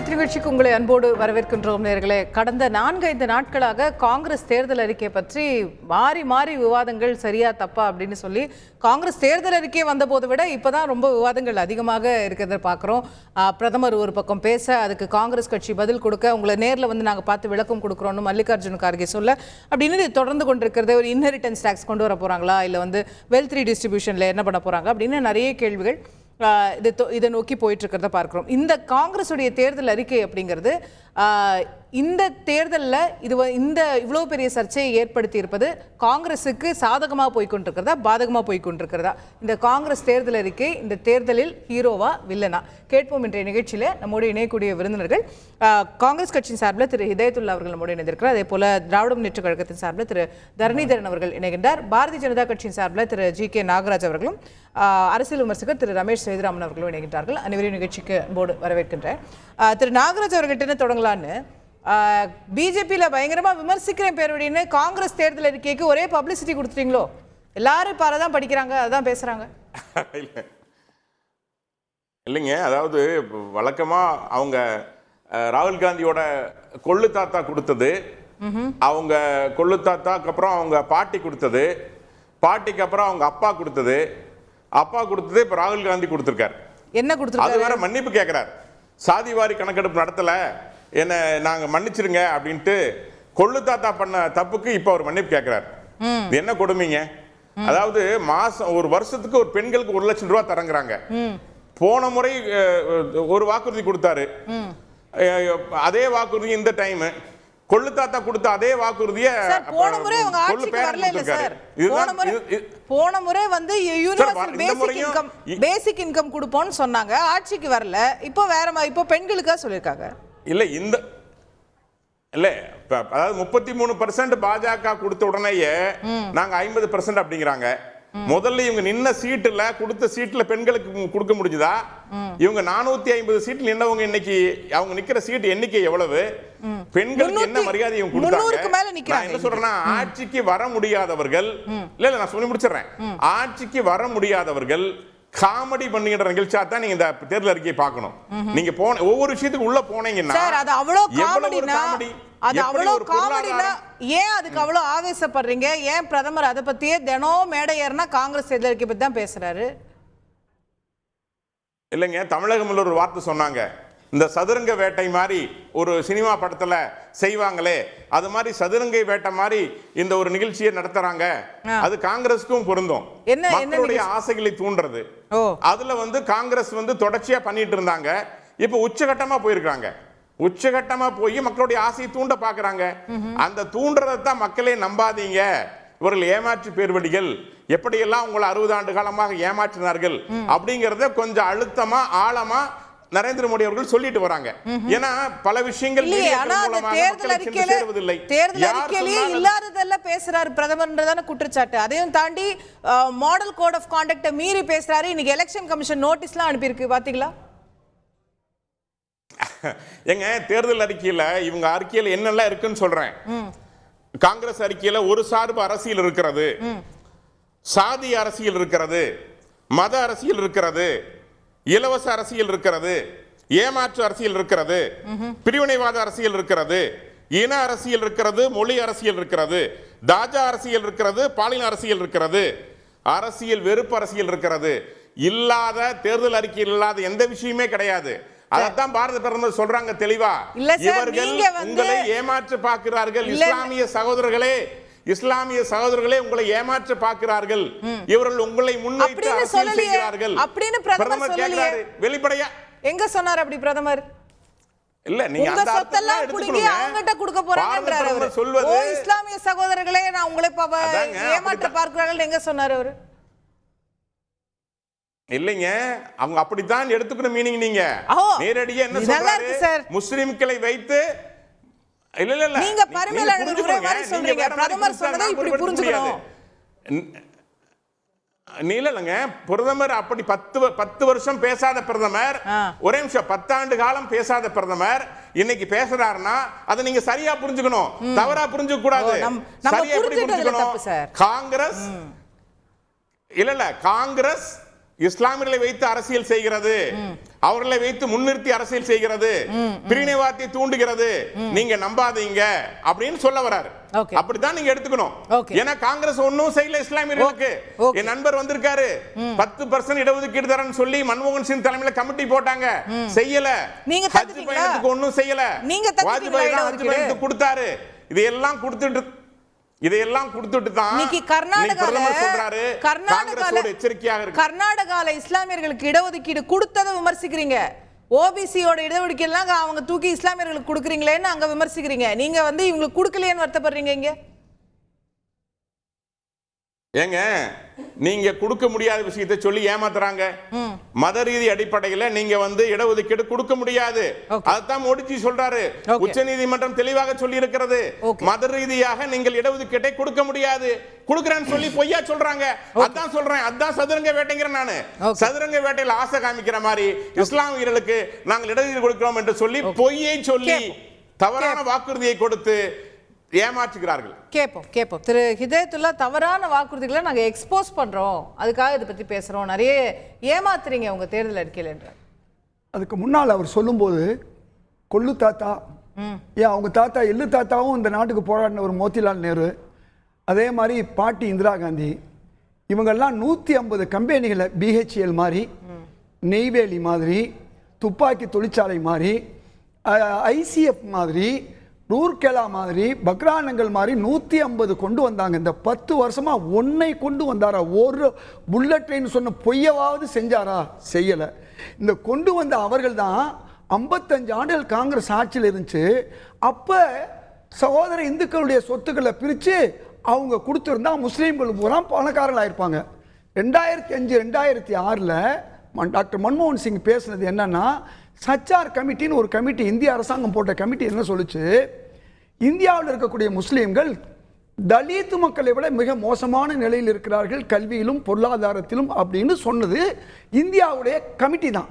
With நிகழ்ச்சிக்கு உங்களை அன்போடு வரவேற்கின்றோம் நேயர்களே. கடந்த 4-5 நாட்களாக காங்கிரஸ் தேர்தல் அறிக்கை பற்றி மாறி மாறி விவாதங்கள் சரியா தப்பா அப்படின்னு சொல்லி காங்கிரஸ் தேர்தல் அறிக்கை வந்த போது விட இப்பதான் ரொம்ப விவாதங்கள் அதிகமாக இருக்கிறத பார்க்குறோம். பிரதமர் ஒரு பக்கம் பேச, அதுக்கு காங்கிரஸ் கட்சி பதில் கொடுக்க, உங்களை நேரில் வந்து நாங்கள் பார்த்து விளக்கம் கொடுக்குறோன்னு மல்லிகார்ஜுன கார்கே சொல்ல, அப்படின்னு தொடர்ந்து கொண்டிருக்கிறது. ஒரு இன்ஹெரிட்டன்ஸ் டேக்ஸ் கொண்டு வர போகிறாங்களா, இல்லை வந்து வெல்த் ரீடிஸ்ட்ரிபியூஷனில் என்ன பண்ண போகிறாங்க அப்படின்னு நிறைய கேள்விகள் இதை நோக்கி போயிட்டு இருக்கிறத பார்க்கிறோம். இந்த காங்கிரஸுடைய தேர்தல் அறிக்கை அப்படிங்கிறது இந்த தேர்தலில் இந்த இவ்வளோ பெரிய சர்ச்சையை ஏற்படுத்தி இருப்பது காங்கிரஸுக்கு சாதகமாக போய்கொண்டிருக்கிறதா பாதகமாக போய்கொண்டிருக்கிறதா? இந்த காங்கிரஸ் தேர்தல் அறிக்கை இந்த தேர்தலில் ஹீரோவா வில்லனா கேட்போம். இன்றைய நிகழ்ச்சியில் நம்மோடு இணையக்கூடிய விருந்தினர்கள் காங்கிரஸ் கட்சியின் சார்பில் திரு ஹிதாயத்துல்லா அவர்கள் நம்மோடு இணைந்திருக்கிறார். அதே போல திராவிட முன்னேற்ற கழகத்தின் சார்பில் திரு தரணிதரன் அவர்கள் இணைகின்றார். பாரதிய ஜனதா கட்சியின் சார்பில் திரு ஜி.கே. நாகராஜ் அவர்களும் அரசியல் விமர்சகர் திரு ரமேஷ் சேதுராமன் அவர்களும் இணைகின்றார்கள். அனைவரையும் நிகழ்ச்சிக்கு அன்போடு வரவேற்கின்றேன். திரு நாகராஜ் அவர்கிட்ட தொடங்கலான்னு, பிஜேபியில் பயங்கரமாக விமர்சிக்கிறேன் பேருடின்னு காங்கிரஸ் தேர்தல் அறிக்கைக்கு ஒரே பப்ளிசிட்டி கொடுத்துட்டீங்களோ? எல்லாரும் இப்போ அதை தான் படிக்கிறாங்க, அதான் பேசுகிறாங்க. இல்லைங்க, அதாவது வழக்கமாக அவங்க ராகுல் காந்தியோட கொள்ளு தாத்தா கொடுத்தது, அவங்க கொள்ளு தாத்தாக்கு அப்புறம் அவங்க பாட்டி கொடுத்தது, பாட்டிக்கு அப்புறம் அவங்க அப்பா கொடுத்தது, அப்பா கொடுத்தது இப்போ ராகுல் காந்தி கொடுத்துருக்காரு. என்ன கொடுத்துருக்காரு? அது வேற மன்னிப்பு கேட்கிறார். சாதிவாரி கணக்கெடுப்பு நடத்தல, என்ன நாங்க மன்னிச்சிருங்க அப்படின்ட்டு கொள்ளு தாத்தா பண்ண தப்புக்கு இப்ப அவர் மன்னிப்பு கேட்கிறார். இது என்ன கொடுமைங்க? அதாவது மாசம் ஒரு வருஷத்துக்கு ஒரு பெண்களுக்கு 1 லட்சம் ரூபாய் தரங்குறாங்க. போன முறை ஒரு வாக்குறுதி கொடுத்தாரு, அதே வாக்குறுதி இந்த டைம் கொள்ளு தாத்தா கொடுத்த அதே வாக்குறுதியை போன முறை அவங்க ஆட்சிக்கு வரல இல்ல சார். போன முறை வந்து யூனிவர்சல் பேசிக் இன்கம் கொடுப்போம்னு சொன்னாங்க, ஆட்சிக்கு வரல. இப்போ வேற இப்போ பெண்களுக்கா சொல்லிருக்காங்க. இல்ல இந்த இல்ல அதாவது 33% பாஜக கொடுத்த உடனேயே நாங்க 50% அப்படிங்கிறாங்க. முதல்ல இவங்க நின்ன சீட்டுல கொடுத்த சீட்ல பெண்களுக்கு கொடுக்க முடிஞ்சதா? இவங்க 450 சீட்ல நின்னவங்க இன்னைக்கு அவங்க நிக்கிற சீட் எண்ணிக்கை எவ்வளவு? பெண்களுக்கு என்ன மரியாதை இவங்க கொடுத்தாங்க? நான் என்ன சொல்றேன்னா, ஆட்சிக்கு வர முடியாதவர்கள், இல்ல நான் சொல்லி முடிச்சிடுறேன், ஆட்சிக்கு வர முடியாதவர்கள் காமெடி பண்ணுகிற நிகழ்ச்சியா தான் நீங்க இந்த தேர்தல் அறிக்கையை பார்க்கணும். நீங்க போன ஒவ்வொரு விஷயத்துக்கு உள்ள போனீங்கன்னா அது அவ்வளவு காமெடினா, அது அவ்வளவு காமெடினா ஏன் அதுக்கு அவ்வளவு ஆவேசப்படுறீங்க? ஏன் பிரதமர் அதை பத்தியே தினம் மேடை ஏறினா காங்கிரஸ் தேர்தல் அறிக்கை பத்தி தான் பேசுறாரு? இல்லைங்க, தமிழகம் ஒரு வார்த்தை சொன்னாங்க, இந்த சதுரங்க வேட்டை மாதிரி ஒரு சினிமா படத்துல செய்வாங்களே, அது மாதிரி சதுரங்கை வேட்டை மாதிரி இந்த ஒரு நிகழ்ச்சியை நடத்துறாங்க. அது காங்கிரஸுக்கும் பொருந்தும். மக்களுடைய ஆசைகளை தூண்டுறது. அதுல வந்து காங்கிரஸ் வந்து தொடர்ச்சியா பண்ணிட்டு இருந்தாங்க. இப்ப உச்சகட்டமா போயிருக்காங்க. உச்சகட்டமா போய் மக்களுடைய ஆசையை தூண்ட பாக்குறாங்க. அந்த தூண்டுறதான் மக்களே நம்பாதீங்க, இவர்கள் ஏமாற்று பேர்வழிகள், எப்படியெல்லாம் உங்களை 60 ஆண்டு காலமாக ஏமாற்றினார்கள் அப்படிங்கறத கொஞ்சம் அழுத்தமா ஆழமா நரேந்திர மோடி அவர்கள் சொல்லிட்டு வராங்க. ஏன்னா பல விஷயங்கள் தேர்தல் அறிக்கையிலேயே இல்லாததெல்லாம் பேசுறாரு பிரதமர்ன்றதான குற்றச்சாட்டு. அதையும் தாண்டி மாடல் கோட் ஆஃப் கான்டக்ட் மீறி பேசுறாரு. இன்னைக்கு எலெக்ஷன் கமிஷன் நோட்டீஸ்லாம் அனுப்பியிருக்கு, பாத்தீங்களா? எங்க தேர்தல் அறிக்கையில இவங்க அறிக்கையில என்னெல்லாம் இருக்குன்னு சொல்றேன். காங்கிரஸ் அறிக்கையில ஒரு சார்பு அரசியல் இருக்கிறது, சாதி அரசியல் இருக்கிறது, மத அரசியல் இருக்கிறது, இலவச அரசியல் இருக்கிறது, ஏமாற்று அரசியல் இருக்கிறது, பிரிவினைவாத அரசியல் இருக்கிறது, இன அரசியல் இருக்கிறது, மொழி அரசியல் இருக்கிறது, தாஜா அரசியல் இருக்கிறது, பாலின அரசியல் இருக்கிறது, அரசியல் வெறுப்பு அரசியல் இருக்கிறது. இல்லாத தேர்தல் அறிக்கையில் இல்லாத எந்த விஷயமே கிடையாது. அதான் பாரத பிரதமர் சொல்றாங்க தெளிவா, இவர்கள் உங்களை ஏமாற்ற பார்க்கிறார்கள். இஸ்லாமிய சகோதரர்களே, இஸ்லாமிய சகோதரர்களே உங்களை ஏமாற்ற பார்க்கிறார்கள், இவர்கள் உங்களை முன்வைத்து அரசியல் செய்கிறார்கள் அப்படின்னு பிரதமர் கேக்குறாரு வெளிப்படையா. எங்க சொன்னார் அப்படி பிரதமர்? இல்ல நீங்க அந்த அர்த்தத்தை எடுத்துக்கணும். அவங்கட்ட கொடுக்க போறாங்கன்றாரு அவர். சொல்வது இஸ்லாமிய சகோதரர்களே நான் உங்களை ஏமாற்ற பார்க்கிறார்கள் எங்க சொன்னார் அவர்? இல்லைங்க, அவங்க அப்படித்தான் எடுத்துக்கணும் மீனிங். நீங்க நேரடியா என்ன சொல்றாரு, முஸ்லிம்களை வைத்து இல்ல இல்ல இல்ல நீங்க பரிமேலழகர் ஒரே மாதிரி சொல்றீங்க, பிரதமர் சொன்னதை இப்படி புரிஞ்சுக்கணும். இல்லங்க, பிரதமர் அப்படி 10 வருஷம் பேசாத பிரதமர், ஒரே நிமிஷம் 10 ஆண்டு காலம் பேசாத பிரதமர் இன்னைக்கு பேசுறாருன்னா அதை நீங்க சரியா புரிஞ்சுக்கணும், தவறா புரிஞ்சுக்க கூடாது. சரியா எப்படி புரிஞ்சுக்கணும்? காங்கிரஸ் இல்ல காங்கிரஸ் இஸ்லாமியர்களை வைத்து அரசியல் செய்கிறது, அவர்களை வைத்து முன்னிறுத்தி அரசியல் செய்கிறது, பிரிவினைவாதத்தை தூண்டுகிறது, நீங்க நம்பாதீங்க அப்படின்னு சொல்ல வராரு. அப்படித்தான் நீங்க எடுத்துக்கணும். ஏன்னா காங்கிரஸ் ஒன்னும் செய்யல இஸ்லாமியர்களுக்கு. என் நண்பர் வந்திருக்காரு, 10% இடஒதுக்கீடு தரேன்னு சொல்லி மன்மோகன் சிங் தலைமையில கமிட்டி போட்டாங்க, செய்யல. ஹஜ் பயணத்துக்கு ஒன்னும் செய்யல, வாஜ்பாய் தான் ஹஜ் பயணத்துக்கு கொடுத்தாரு. இதையெல்லாம் கொடுத்துட்டு தான் கர்நாடகால இஸ்லாமியர்களுக்கு இடஒதுக்கீடு கொடுத்ததை விமர்சிக்கிறீங்க. ஓபிசியோட இடஒதுக்கீடு எல்லாம் அவங்க தூக்கி இஸ்லாமியர்களுக்கு கொடுக்குறீங்களேன்னு அங்க விமர்சிக்கிறீங்க. நீங்க வந்து இவங்களுக்கு கொடுக்கலையேன்னு வருத்தப்படுறீங்க. இங்க ஏங்க நீங்க கொடுக்க முடியாத விஷயத்தை சொல்லி ஏமாத்துறாங்க. மத ரீதி அடிப்படையில் நீங்க வந்து இடஒதுக்கீடு கொடுக்க முடியாது. அதுதான் மோடிஜி சொல்றாரு. உச்சநீதிமன்றம் தெளிவாக சொல்லி இருக்கிறது, மத ரீதியாக நீங்கள் இடஒதுக்கீட்டை கொடுக்க முடியாது. கொடுக்கறேன்னு சொல்லி பொய்யா சொல்றாங்க. அதான் சொல்றேன், அதான் சதுரங்க வேட்டைங்கிறேன் நானு. சதுரங்க வேட்டையில் ஆசை காமிக்கிற மாதிரி இஸ்லாமியர்களுக்கு நாங்கள் இடஒதுக்கீடு கொடுக்கிறோம் என்று சொல்லி பொய்யை சொல்லி தவறான வாக்குறுதியை கொடுத்து ஏமாற்றுகிறார்கள். கேட்போம் திரு ஹிதாயத்துல்லா, தவறான வாக்குறுதிகளை நாங்க எக்ஸ்போஸ் பண்றோம், அதுக்காக இதை பத்தி பேசுறோம், நிறைய ஏமாத்துறீங்க உங்க தேர்தல் அறிக்கையில் என்ற. அதுக்கு முன்னால் அவர் சொல்லும்போது கொள்ளு தாத்தா, ஏன் அவங்க தாத்தா எள்ளு தாத்தாவும் இந்த நாட்டுக்கு போராடின ஒரு மோத்திலால் நேரு, அதே மாதிரி பாட்டி இந்திரா காந்தி, இவங்கெல்லாம் 150 கம்பெனிகளை, பிஹெச்எல் மாதிரி, நெய்வேலி மாதிரி, துப்பாக்கி தொழிற்சாலை மாதிரி, ஐசிஎஃப் மாதிரி, ரூர்கேலா மாதிரி, பக்ரானங்கள் மாதிரி 150 கொண்டு வந்தாங்க. இந்த 10 வருஷமா ஒன்னை கொண்டு வந்தாரா? ஒரு புல்லட் ட்ரெயின் சொன்ன பொய்யவாவது செஞ்சாரா? செய்யலை. இந்த கொண்டு வந்த அவர்கள் தான் 55 ஆண்டுகள் காங்கிரஸ் ஆட்சியில் இருந்துச்சு. அப்போ சகோதர இந்துக்களுடைய சொத்துக்களை பிரித்து அவங்க கொடுத்துருந்தா முஸ்லீம்கள் பூரா பணக்காரர்கள் ஆயிருப்பாங்க. 2005 2006 டாக்டர் மன்மோகன் சிங் பேசுனது என்னன்னா, சச்சார் கமிட்டின்னு ஒரு கமிட்டி, இந்திய அரசாங்கம் போட்ட கமிட்டி என்ன சொல்லுச்சு, இந்தியாவில் இருக்கக்கூடிய முஸ்லீம்கள் தலித் மக்களை விட மிக மோசமான நிலையில் இருக்கிறார்கள் கல்வியிலும் பொருளாதாரத்திலும் அப்படின்னு சொன்னது இந்தியாவுடைய கமிட்டி தான்.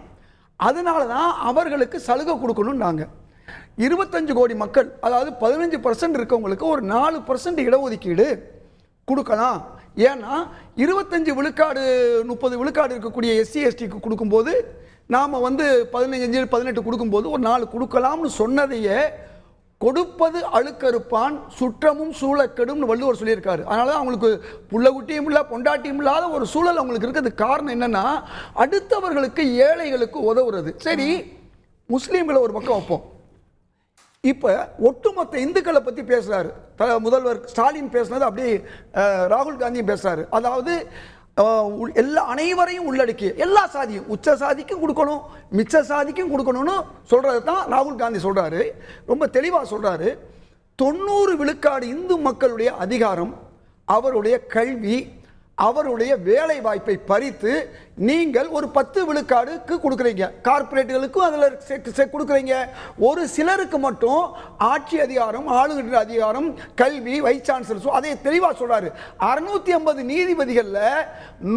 அதனால தான் அவர்களுக்கு சலுகை கொடுக்கணும்னாங்க. 25 கோடி மக்கள், அதாவது 15% இருக்கவங்களுக்கு ஒரு 4% இடஒதுக்கீடு கொடுக்கலாம். ஏன்னா 25 விழுக்காடு 30 விழுக்காடு இருக்கக்கூடிய எஸ்சி எஸ்டிக்கு கொடுக்கும்போது நாம் வந்து 15 18 கொடுக்கும்போது ஒரு 4 கொடுக்கலாம்னு சொன்னதையே கொடுப்பது அழுக்கறுப்பான் சுற்றமும் சூழக்கெடும்னு வள்ளுவர் சொல்லியிருக்காரு. அதனால தான் அவங்களுக்கு புள்ளகுட்டியும் இல்லை பொண்டாட்டியும் இல்லாத ஒரு சூழல் அவங்களுக்கு இருக்கிறது. காரணம் என்னன்னா, அடுத்தவர்களுக்கு ஏழைகளுக்கு உதவுறது. சரி, முஸ்லீம்களை ஒரு பக்கம் வைப்போம். இப்போ ஒட்டுமொத்த இந்துக்களை பற்றி பேசுகிறாரு முதல்வர் ஸ்டாலின், பேசுனது அப்படியே ராகுல் காந்தியும் பேசுகிறாரு. அதாவது அனைவரையும் உள்ளடக்கி எல்லா சாதியும், உச்ச சாதிக்கும் கொடுக்கணும், மிச்ச சாதிக்கும் கொடுக்கணும்னு சொல்றது தான் ராகுல் காந்தி சொல்றாரு. ரொம்ப தெளிவாக சொல்றாரு. 90 விழுக்காடு இந்து மக்களுடைய அதிகாரம், அவருடைய கல்வி, அவருடைய வேலை வாய்ப்பை பறித்து நீங்கள் ஒரு 10 விழுக்காடுக்கு கொடுக்குறீங்க. கார்பரேட்டுகளுக்கும் அதில் கொடுக்குறீங்க. ஒரு சிலருக்கு மட்டும் ஆட்சி அதிகாரம், ஆளுகின்ற அதிகாரம், கல்வி, வைஸ் சான்சலர். அதை தெளிவாக சொல்றாரு. 650 நீதிபதிகளில்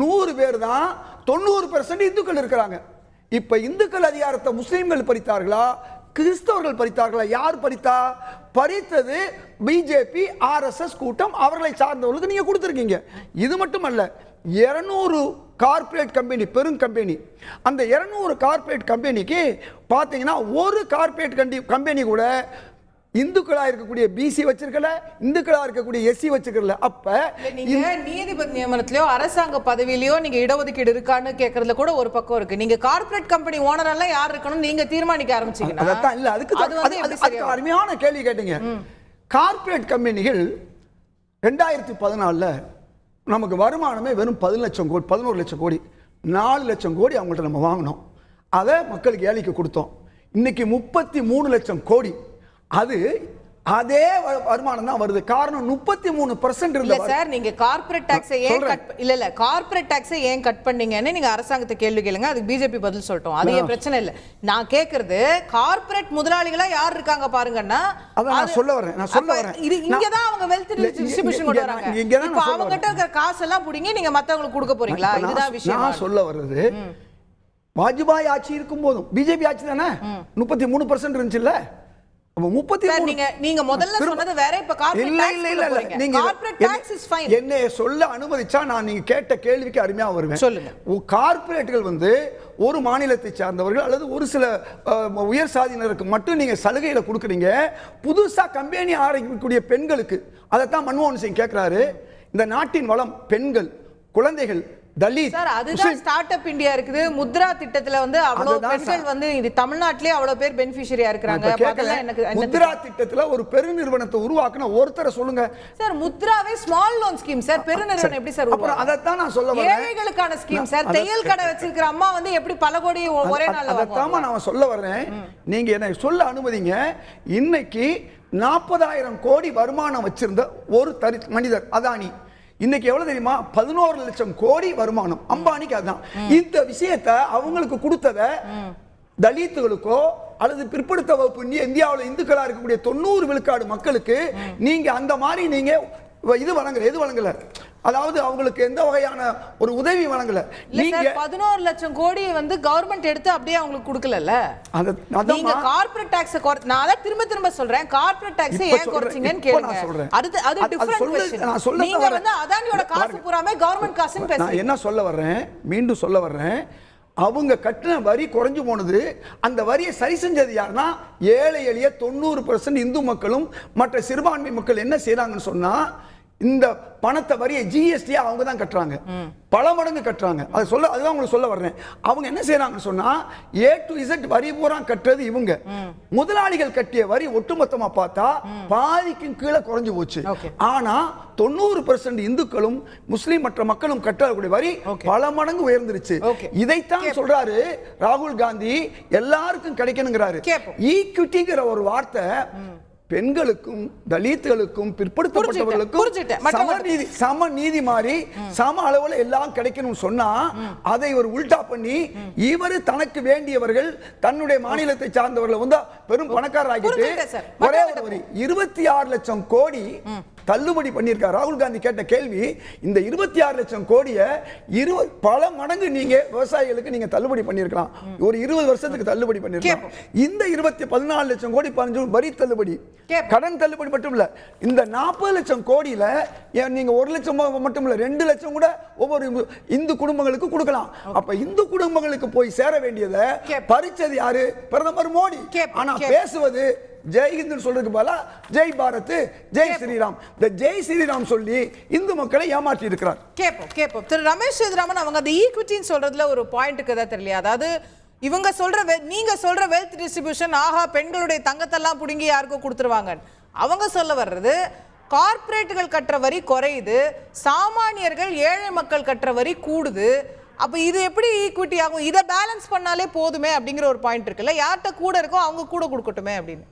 100 பேர் தான் 90% இந்துக்கள் இருக்கிறாங்க. இப்போ இந்துக்கள் அதிகாரத்தை முஸ்லீம்கள் பறித்தார்களா, கிறிஸ்தவர்கள் பறித்தார்களா? யார் பறித்தா? பறித்தது பிஜேபி ஆர்எஸ்எஸ் கூட்டம், அவர்களை சார்ந்தவர்களுக்கு நீங்க கொடுத்துருக்கீங்க. இது மட்டுமல்ல, 200 கார்பரேட் கம்பெனி, பெரும் கம்பெனி, அந்த 200 கார்பரேட் கம்பெனிக்கு பார்த்தீங்கன்னா ஒரு கார்பரேட் கம்பெனி கூட இந்துக்களா இருக்கக்கூடிய பிசி வச்சிருக்கல, இந்துக்களா இருக்கக்கூடிய எஸ்சி வச்சிருக்கல. அப்ப நீங்க நீதிபதி நியமனத்திலயோ அரசாங்க பதவியிலயோ நீங்க இடஒதுக்கீடு இருக்கான்னு கேக்குறதுல கூட ஒரு பக்கம் இருக்கு. நீங்க கார்ப்பரேட் கம்பெனி ஓனர் எல்லாம் யார் இருக்கணும் நீங்க தீர்மானிக்க ஆரம்பிச்சீங்க. அதான் இல்ல, அதுக்கு அருமையான கேள்வி கேட்டீங்க. கார்ப்பரேட் கம்பெனிகள் 2014 நமக்கு வருமானமே வெறும் 10 லட்சம் கோடி, 11 லட்சம் கோடி, 4 லட்சம் கோடி அவங்கள்ட்ட நம்ம வாங்கினோம். அதை மக்களுக்கு ஏழைக்கு கொடுத்தோம். இன்னைக்கு 33 லட்சம் கோடி. அது அதே வருமானம் தான் வருது. காரணம் 33% இல்ல சார். நீங்க கார்ப்பரேட் டாக்ஸை ஏன் கார்ப்பரேட் டாக்ஸை ஏன் கட் பண்ணீங்கன்னு நீங்க அரசாங்கத்தை கேள்வி கேளுங்க, அதுக்கு பிஜேபி பதில் சொல்லட்டும். அது ஏன் பிரச்சனை இல்ல. நான் கேக்குறது கார்ப்பரேட் முதலாளிகளா யார் இருக்காங்க பாருங்கன்னா, நான் சொல்ல வரேன். இங்க தான் அவங்க வெல்த் டிஸ்ட்ரிபியூஷன் கொண்டு வராங்க. இப்போ அவங்க கிட்ட இருக்கிற காசு எல்லாம் புடிங்க நீங்க மத்தவங்களுக்கு கொடுக்க போறீங்களா? இதுதான் விஷயம். நான் சொல்ல வர்றது, வாஜ்பாய் ஆட்சி இருக்கும் போதும் பிஜேபி ஆட்சி தானே 33% இருந்துச்சுல்ல. நீங்க முதல்ல சொன்னது வேற. இப்ப கார்ப்பரேட் டாக்ஸ் இஸ் ஃபைன். என்ன சொல்ல அனுமதிச்சா நான் நீங்க கேட்ட கேள்விக்கு அருமையா வருவேன். சொல்லுங்க. கார்ப்பரேட்டுகள் வந்து ஒரு மாநிலத்தை சார்ந்தவர்கள் அல்லது ஒரு சில உயர் சாதியினருக்கு மட்டும் நீங்க சலுகைகளை கொடுக்குறீங்க. புதுசா கம்பெனி ஆரம்பிக்கக்கூடிய பெண்களுக்கு அதைத்தான் மன்மோகன் சிங் கேட்கிறாரு. இந்த நாட்டின் வளம் பெண்கள், குழந்தைகள், தலித். சார், அதுதான் ஸ்டார்ட் அப் இந்தியா இருக்குது. முத்ரா திட்டத்துல வந்து அவ்வளவு பெண்கள் வந்து இது தமிழ்நாட்டிலே அவ்வளவு பேர் பெனிஃபிஷியரியா இருக்காங்க. முத்ரா திட்டத்துல ஒரு பெருநிறுவனத்தை உருவாக்குன ஒருத்தரை சொல்லுங்க சார். முத்ராவே ஸ்மால் லோன் ஸ்கீம் சார். பெருநிறுவனம் எப்படி சார்? அப்புறம் அதைத்தான் நான் சொல்ல வரேன். ஏழைகளுக்கான ஸ்கீம் சார். தையல் கடை வச்சிருக்கிற அம்மா வந்து எப்படி பல கோடி ஒரே நாள்ல அதைத்தான் நான் சொல்ல வரேன். நீங்க என்ன சொல்ல அனுமதிங்க. இன்னைக்கு 40,000 கோடி வருமானம் வச்சிருந்த ஒரு மனிதர் அதானி இன்னைக்கு எவ்வளவு தெரியுமா? 11 லட்சம் கோடி வருமானம் அம்பானிக்கு. அதுதான் இந்த விஷயத்தை அவங்களுக்கு கொடுத்தத தலித்துகளுக்கோ அல்லது பிற்படுத்த வகுப்பு இந்தியாவில் இந்துக்களா இருக்கக்கூடிய 90 விழுக்காடு மக்களுக்கு நீங்க அந்த மாதிரி நீங்க இது வழங்கல. எது வழங்கல? அதாவது அவங்களுக்கு எந்த வகையான ஒரு உதவி வழங்கல. நீங்க 11 லட்சம் கோடி வந்து கவர்மெண்ட் எடுத்து அப்படியே அவங்களுக்கு கொடுக்கலல்ல. நீங்க கார்ப்பரேட் டாக்ஸ் நான் அத திரும்ப சொல்றேன். கார்ப்பரேட் டாக்ஸ் ஏன் குறைச்சீங்கன்னு கேளுங்க. அது டிஃபரண்ட் क्वेश्चन. நீங்க வந்து அதானியோட காசு பூராமே கவர்மெண்ட் காசுன்னு பேசுறீங்க. நான் என்ன சொல்ல வர்றேன், மீண்டும் சொல்ல வர்றேன். அவங்க கட்டின வரி குறைஞ்சு போனது. அந்த வரியை சரி செஞ்சது யாருன்னா ஏழை எளிய 90% இந்து மக்களும் மற்ற சிறுபான்மை மக்கள் என்ன செய்யறாங்கன்னு சொன்னா இந்த பணத்தை வரியை ஜிஎஸ்டி அவங்க தான் கட்டுறாங்க. பல மடங்கு கட்டுறாங்க. அதுதான் உங்களுக்கு சொல்ல வர்றேன். அவங்க என்ன செய்யறாங்கன்னு சொன்னா A to Z வரி பூரா கட்டுறது இவங்க. முதலாளிகள் கட்டிய வரி ஒட்டுமொத்தமா பார்த்தா பாதிக்கும் கீழே குறைஞ்சு போச்சு. ஆனா 90% இந்துக்களும் முஸ்லிம் மற்ற மக்களும் கட்டக்கூடிய வரி பல மடங்கு உயர்ந்துருச்சு. இதைத்தான் சொல்றாரு ராகுல் காந்தி. எல்லாருக்கும் கிடைக்கணுங்கிறாரு. ஈக்விட்டிங்கிற ஒரு வார்த்தை பெண்களுக்கும் தலித்துகளுக்கும் பிற்படுத்தப்பட்டவர்களுக்கும் சம நீதி மாதிரி சம அளவுல எல்லாம் கிடைக்கணும்னு சொன்னா அதை ஒரு உல்டா பண்ணி இவரு தனக்கு வேண்டியவர்கள் தன்னுடைய மாநிலத்தை சார்ந்தவர்களை வந்து பெரும் பணக்காரர் ஆகிட்டு ஒரே ஒரு வரி 26 லட்சம் கோடி தள்ளுபடி பண்ணியிருக்கார். ராகுல் காந்தி கேட்ட கேள்வி, இந்த 26 லட்சம் கோடியை பல மடங்கு நீங்க விவசாயிகளுக்கு நீங்க தள்ளுபடி பண்ணிருக்கலாம். ஒரு 20 வருஷத்துக்கு தள்ளுபடி பண்ணிருக்கலாம். இந்த 14 லட்சம் கோடி 15 வரி தள்ளுபடி, கடன் தள்ளுபடி மட்டும் இல்ல. இந்த 40 லட்சம் கோடியில நீங்க 1 லட்சம் மட்டும் இல்ல 2 லட்சம் கூட ஒவ்வொரு இந்து குடும்பங்களுக்கு கொடுக்கலாம். அப்ப இந்து குடும்பங்களுக்கு போய் சேர வேண்டியதை பறிச்சது யாரு? பிரதமர் மோடி. ஆனா பேசுவது ஜெய் ஹிந்து சொல்றதுக்கு பதிலா ஜெய் பாரத், ஜெய் ஸ்ரீராம். இந்த ஜெய் ஸ்ரீராம் சொல்லி இந்து மக்களை ஏமாற்றி இருக்கிறார். கேப்போம் திரு ரமேஷ் சேதுராமன் அவங்க அந்த ஈக்விட்டின்னு சொல்றதுல ஒரு பாயிண்ட்க்கு தான் தெரியல. அதாவது இவங்க சொல்ற நீங்க சொல்ற வெல்த் டிஸ்ட்ரிபியூஷன் ஆஹா பெண்களுடைய தங்கத்தெல்லாம் புடுங்கி யாருக்கும் கொடுத்துருவாங்க. அவங்க சொல்ல வர்றது கார்ப்பரேட்டுகள் கட்டுற வரி குறையுது, சாமானியர்கள் ஏழை மக்கள் கட்டுற வரி கூடுது. அப்ப இது எப்படி ஈக்விட்டி ஆகும்? இதை பேலன்ஸ் பண்ணாலே போதுமே அப்படிங்கிற ஒரு பாயிண்ட் இருக்குல்ல. யார்கிட்ட கூட இருக்கோ அவங்க கூட கொடுக்கட்டுமே அப்படின்னு.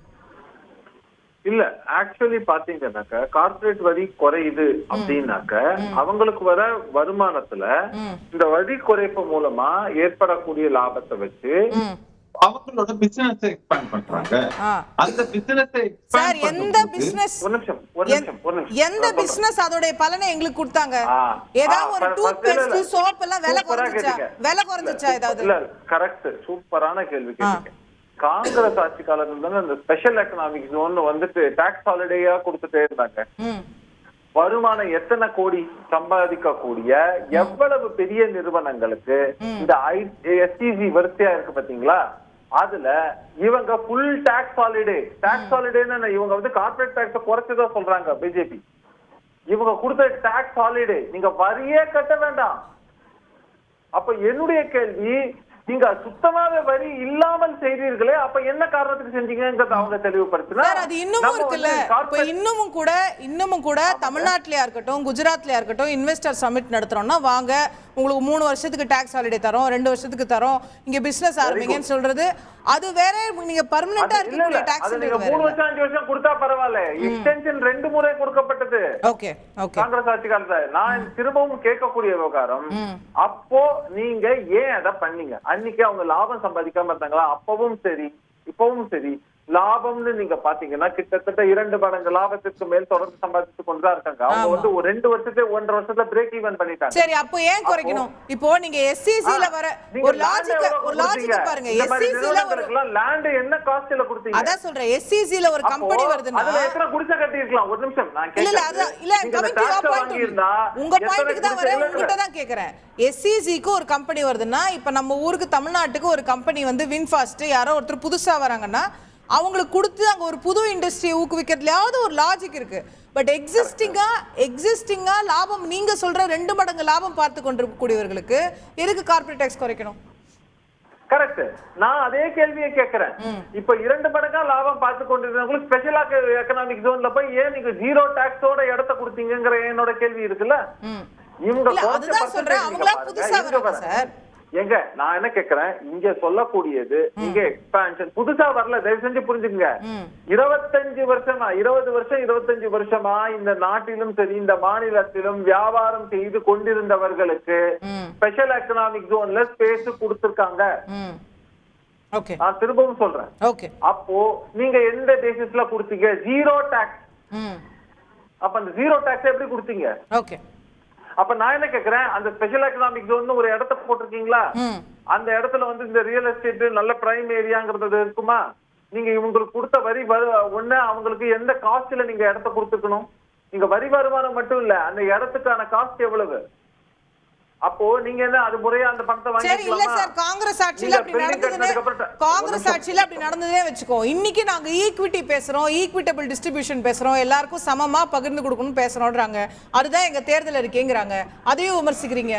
இல்ல ஆக்சுவலி பாத்தீங்கன்னாக்க கார்பரேட் வரி குறையுது அப்படின்னாக்க அவங்களுக்கு வர வருமானத்துல இந்த வரி குறைப்பு மூலமா ஏற்படக்கூடிய லாபத்தை வச்சு அவங்களோட பிசினஸ் எக்ஸ்பேண்ட் பண்றாங்க. அந்த பிசினஸ் சார் எந்த பிசினஸ் எந்த பிசினஸ் அதோட பலனை எங்களுக்கு கொடுத்தாங்க? ஏதாவது ஒரு டூத் பேஸ்ட் சோப் எல்லாம் விலை குறைஞ்சிச்சா ஏதாவது? இல்ல கரெக்ட், சூப்பரான கேள்வி கேட்டீங்க. காங்கிரஸ் ஆட்சி காலத்துல இந்த ஸ்பெஷல் எக்கனாமிக் ஜோன் வந்துட்டு டாக்ஸ் ஹாலிடேயா கொடுத்துட்டே இருந்தாங்க. வருமானம் எத்தனை கோடி சம்பாதிக்க கூடிய எவ்வளவு பெரிய நிறுவனங்களுக்கு இந்த எஸ்டிசி வரிசையா இருக்கு பாத்தீங்களா, அதுல இவங்க ஃபுல் டாக்ஸ் ஹாலிடேன்னு இவங்க வந்து கார்பரேட் டாக்ஸ் குறைச்சதா சொல்றாங்க பிஜேபி. இவங்க கொடுத்த டாக்ஸ் ஹாலிடே, நீங்க வரியே கட்ட வேண்டாம். அப்ப என்னுடைய கேள்வி, நீங்க சுத்தமாவே வரி இல்லாமல் செய்தீர்களே, அப்ப என்ன காரணத்துக்கு செஞ்சீங்கன்றத அவங்க தெளிவுபடுத்தினா அது இன்னமும் இருக்குல்ல. இப்ப இன்னமும் கூட தமிழ்நாட்டிலயா இருக்கட்டும் குஜராத்லயா இருக்கட்டும் இன்வெஸ்டர் சமிட் நடத்துறோம்னா வாங்க உங்களுக்கு 3 வருஷத்துக்கு டாக்ஸ் ஹாலிடே தரோம், 2 வருஷத்துக்கு தரோம், இங்க பிசினஸ் ஆரம்பிங்கன்னு சொல்றது அது வேற. நீங்க பெர்மனன்ட்டா இருக்கக்கூடிய டாக்ஸ் நீங்க 3 வருஷம் 5 வருஷம் கொடுத்தா பரவாயில்ல. எக்ஸ்டென்ஷன் 2 முறை கொடுக்கப்பட்டது காங்கிரஸ் ஆட்சி காலத்துல. நான் திரும்பவும் கேட்கக்கூடிய விவகாரம், அப்போ நீங்க ஏன் அதை பண்ணீங்க? அன்னைக்கு அவங்க லாபம் சம்பாதிக்காம இருந்தாங்களா? அப்பவும் சரி இப்பவும் சரி லாபம்னு நீங்க பாத்தீங்கன்னா கிட்டத்தட்ட 2 மடங்கு லாபத்திற்கு மேல் தொடர்ந்து சம்பாதித்து கொண்டுதான் இருக்காங்க. அவங்க வந்து ஒரு 2 வருஷத்துல 1.5 வருஷத்துல பிரேக் ஈவன் பண்ணிட்டாங்க. சரி, அப்போ ஏன் குறைக்கணும்? இப்போ நீங்க எஸ்சிசில வர ஒரு லாஜிக் பாருங்க. எஸ்சிசில ஒரு லேண்ட் என்ன காஸ்ட்ல கொடுத்தீங்க? அதான் சொல்றேன், எஸ்சிசில ஒரு கம்பெனி வருதுன்னா அதுல எத்தனை குடிசை கட்டி இருக்கலாம்? ஒரு நிமிஷம் நான் உங்க பாயிண்ட்க்கு தான் வரேன், உங்ககிட்ட தான் கேக்குறேன். எஸ்சிசிக்கு ஒரு கம்பெனி வருதுன்னா, இப்ப நம்ம ஊருக்கு தமிழ்நாட்டுக்கு ஒரு கம்பெனி வந்து வின்ஃபாஸ்ட் யாரோ ஒருத்தர் புதுசா வராங்கன்னா அவங்களுக்கு கொடுத்து அங்க ஒரு புது இண்டஸ்ட்ரியை ஊக்குவிக்கிறதுலயாவது ஒரு லாஜிக் இருக்கு. பட் எக்ஸிஸ்டிங்கா லாபம் நீங்க சொல்ற 2 மடங்கு லாபம் பார்த்து கொண்டிருக்கக்கூடியவர்களுக்கு எதுக்கு கார்ப்பரேட் டாக்ஸ் குறைக்கணும்? கரெக்ட். நான் அதே கேள்வியை கேட்கிறேன். இப்ப 2 மடங்கா லாபம் பார்த்து கொண்டிருந்தவங்களுக்கு ஸ்பெஷல் எக்கனாமிக் ஜோன்ல போய் ஏன் நீங்க 0 டாக்ஸோட இடத்த கொடுத்தீங்கங்கிற என்னோட கேள்வி இருக்குல்ல. இவங்க அதுதான் சொல்றேன், அவங்களா புதுசா வராங்க சார். எங்க நான் என்ன கேக்குறேன், இங்க சொல்லக்கூடியது இங்க எக்ஸ்பான்ஷன் புதுசா வரல. தயவு செஞ்சு புரிஞ்சுக்குங்க. 25 வருஷமா 25 வருஷமா இந்த நாட்டிலும் சரி இந்த மாநிலத்திலும் வியாபாரம் செய்து கொண்டிருந்தவர்களுக்கு ஸ்பெஷல் எக்கனாமிக் ஜோன்ல ஸ்பேஸ் கொடுத்திருக்காங்க. நான் திரும்பவும் சொல்றேன். அப்போ நீங்க எந்த பேசிஸ்ல கொடுத்தீங்க? 0 டாக்ஸ். அப்ப அந்த 0 டாக்ஸ் எப்படி கொடுத்தீங்க? அப்ப நான் என்ன கேக்குறேன், அந்த ஸ்பெஷல் எக்கனாமிக் ஜோன் ஒரு இடத்த போட்டிருக்கீங்களா? அந்த இடத்துல வந்து இந்த ரியல் எஸ்டேட் நல்ல பிரைம் ஏரியாங்கிறது இருக்குமா? நீங்க இவங்களுக்கு கொடுத்த வரி ஒண்ணு அவங்களுக்கு எந்த காஸ்ட்ல நீங்க இடத்த கொடுத்துக்கணும்? நீங்க வரி வருமானம் மட்டும் இல்ல, அந்த இடத்துக்கான காஸ்ட் எவ்வளவு? அப்போ நீங்க என்ன அது முறையா அந்த பணத்தை வாங்கிக்கலாம்? இல்ல சார், காங்கிரஸ் ஆட்சியில அப்படி நடந்ததே வெச்சுக்கோ. இன்னைக்கு நாங்க ஈக்விட்டி பேசுறோம், ஈக்விட்டபிள் டிஸ்ட்ரிபியூஷன் பேசுறோம், எல்லாருக்கும் சமமா பகிர்ந்து கொடுக்கணும் பேசுறோம்ன்றாங்க. அதுதான் எங்க தேர்தல் இருக்கேங்கறாங்க. அதையும் விமர்சிக்கிறீங்க.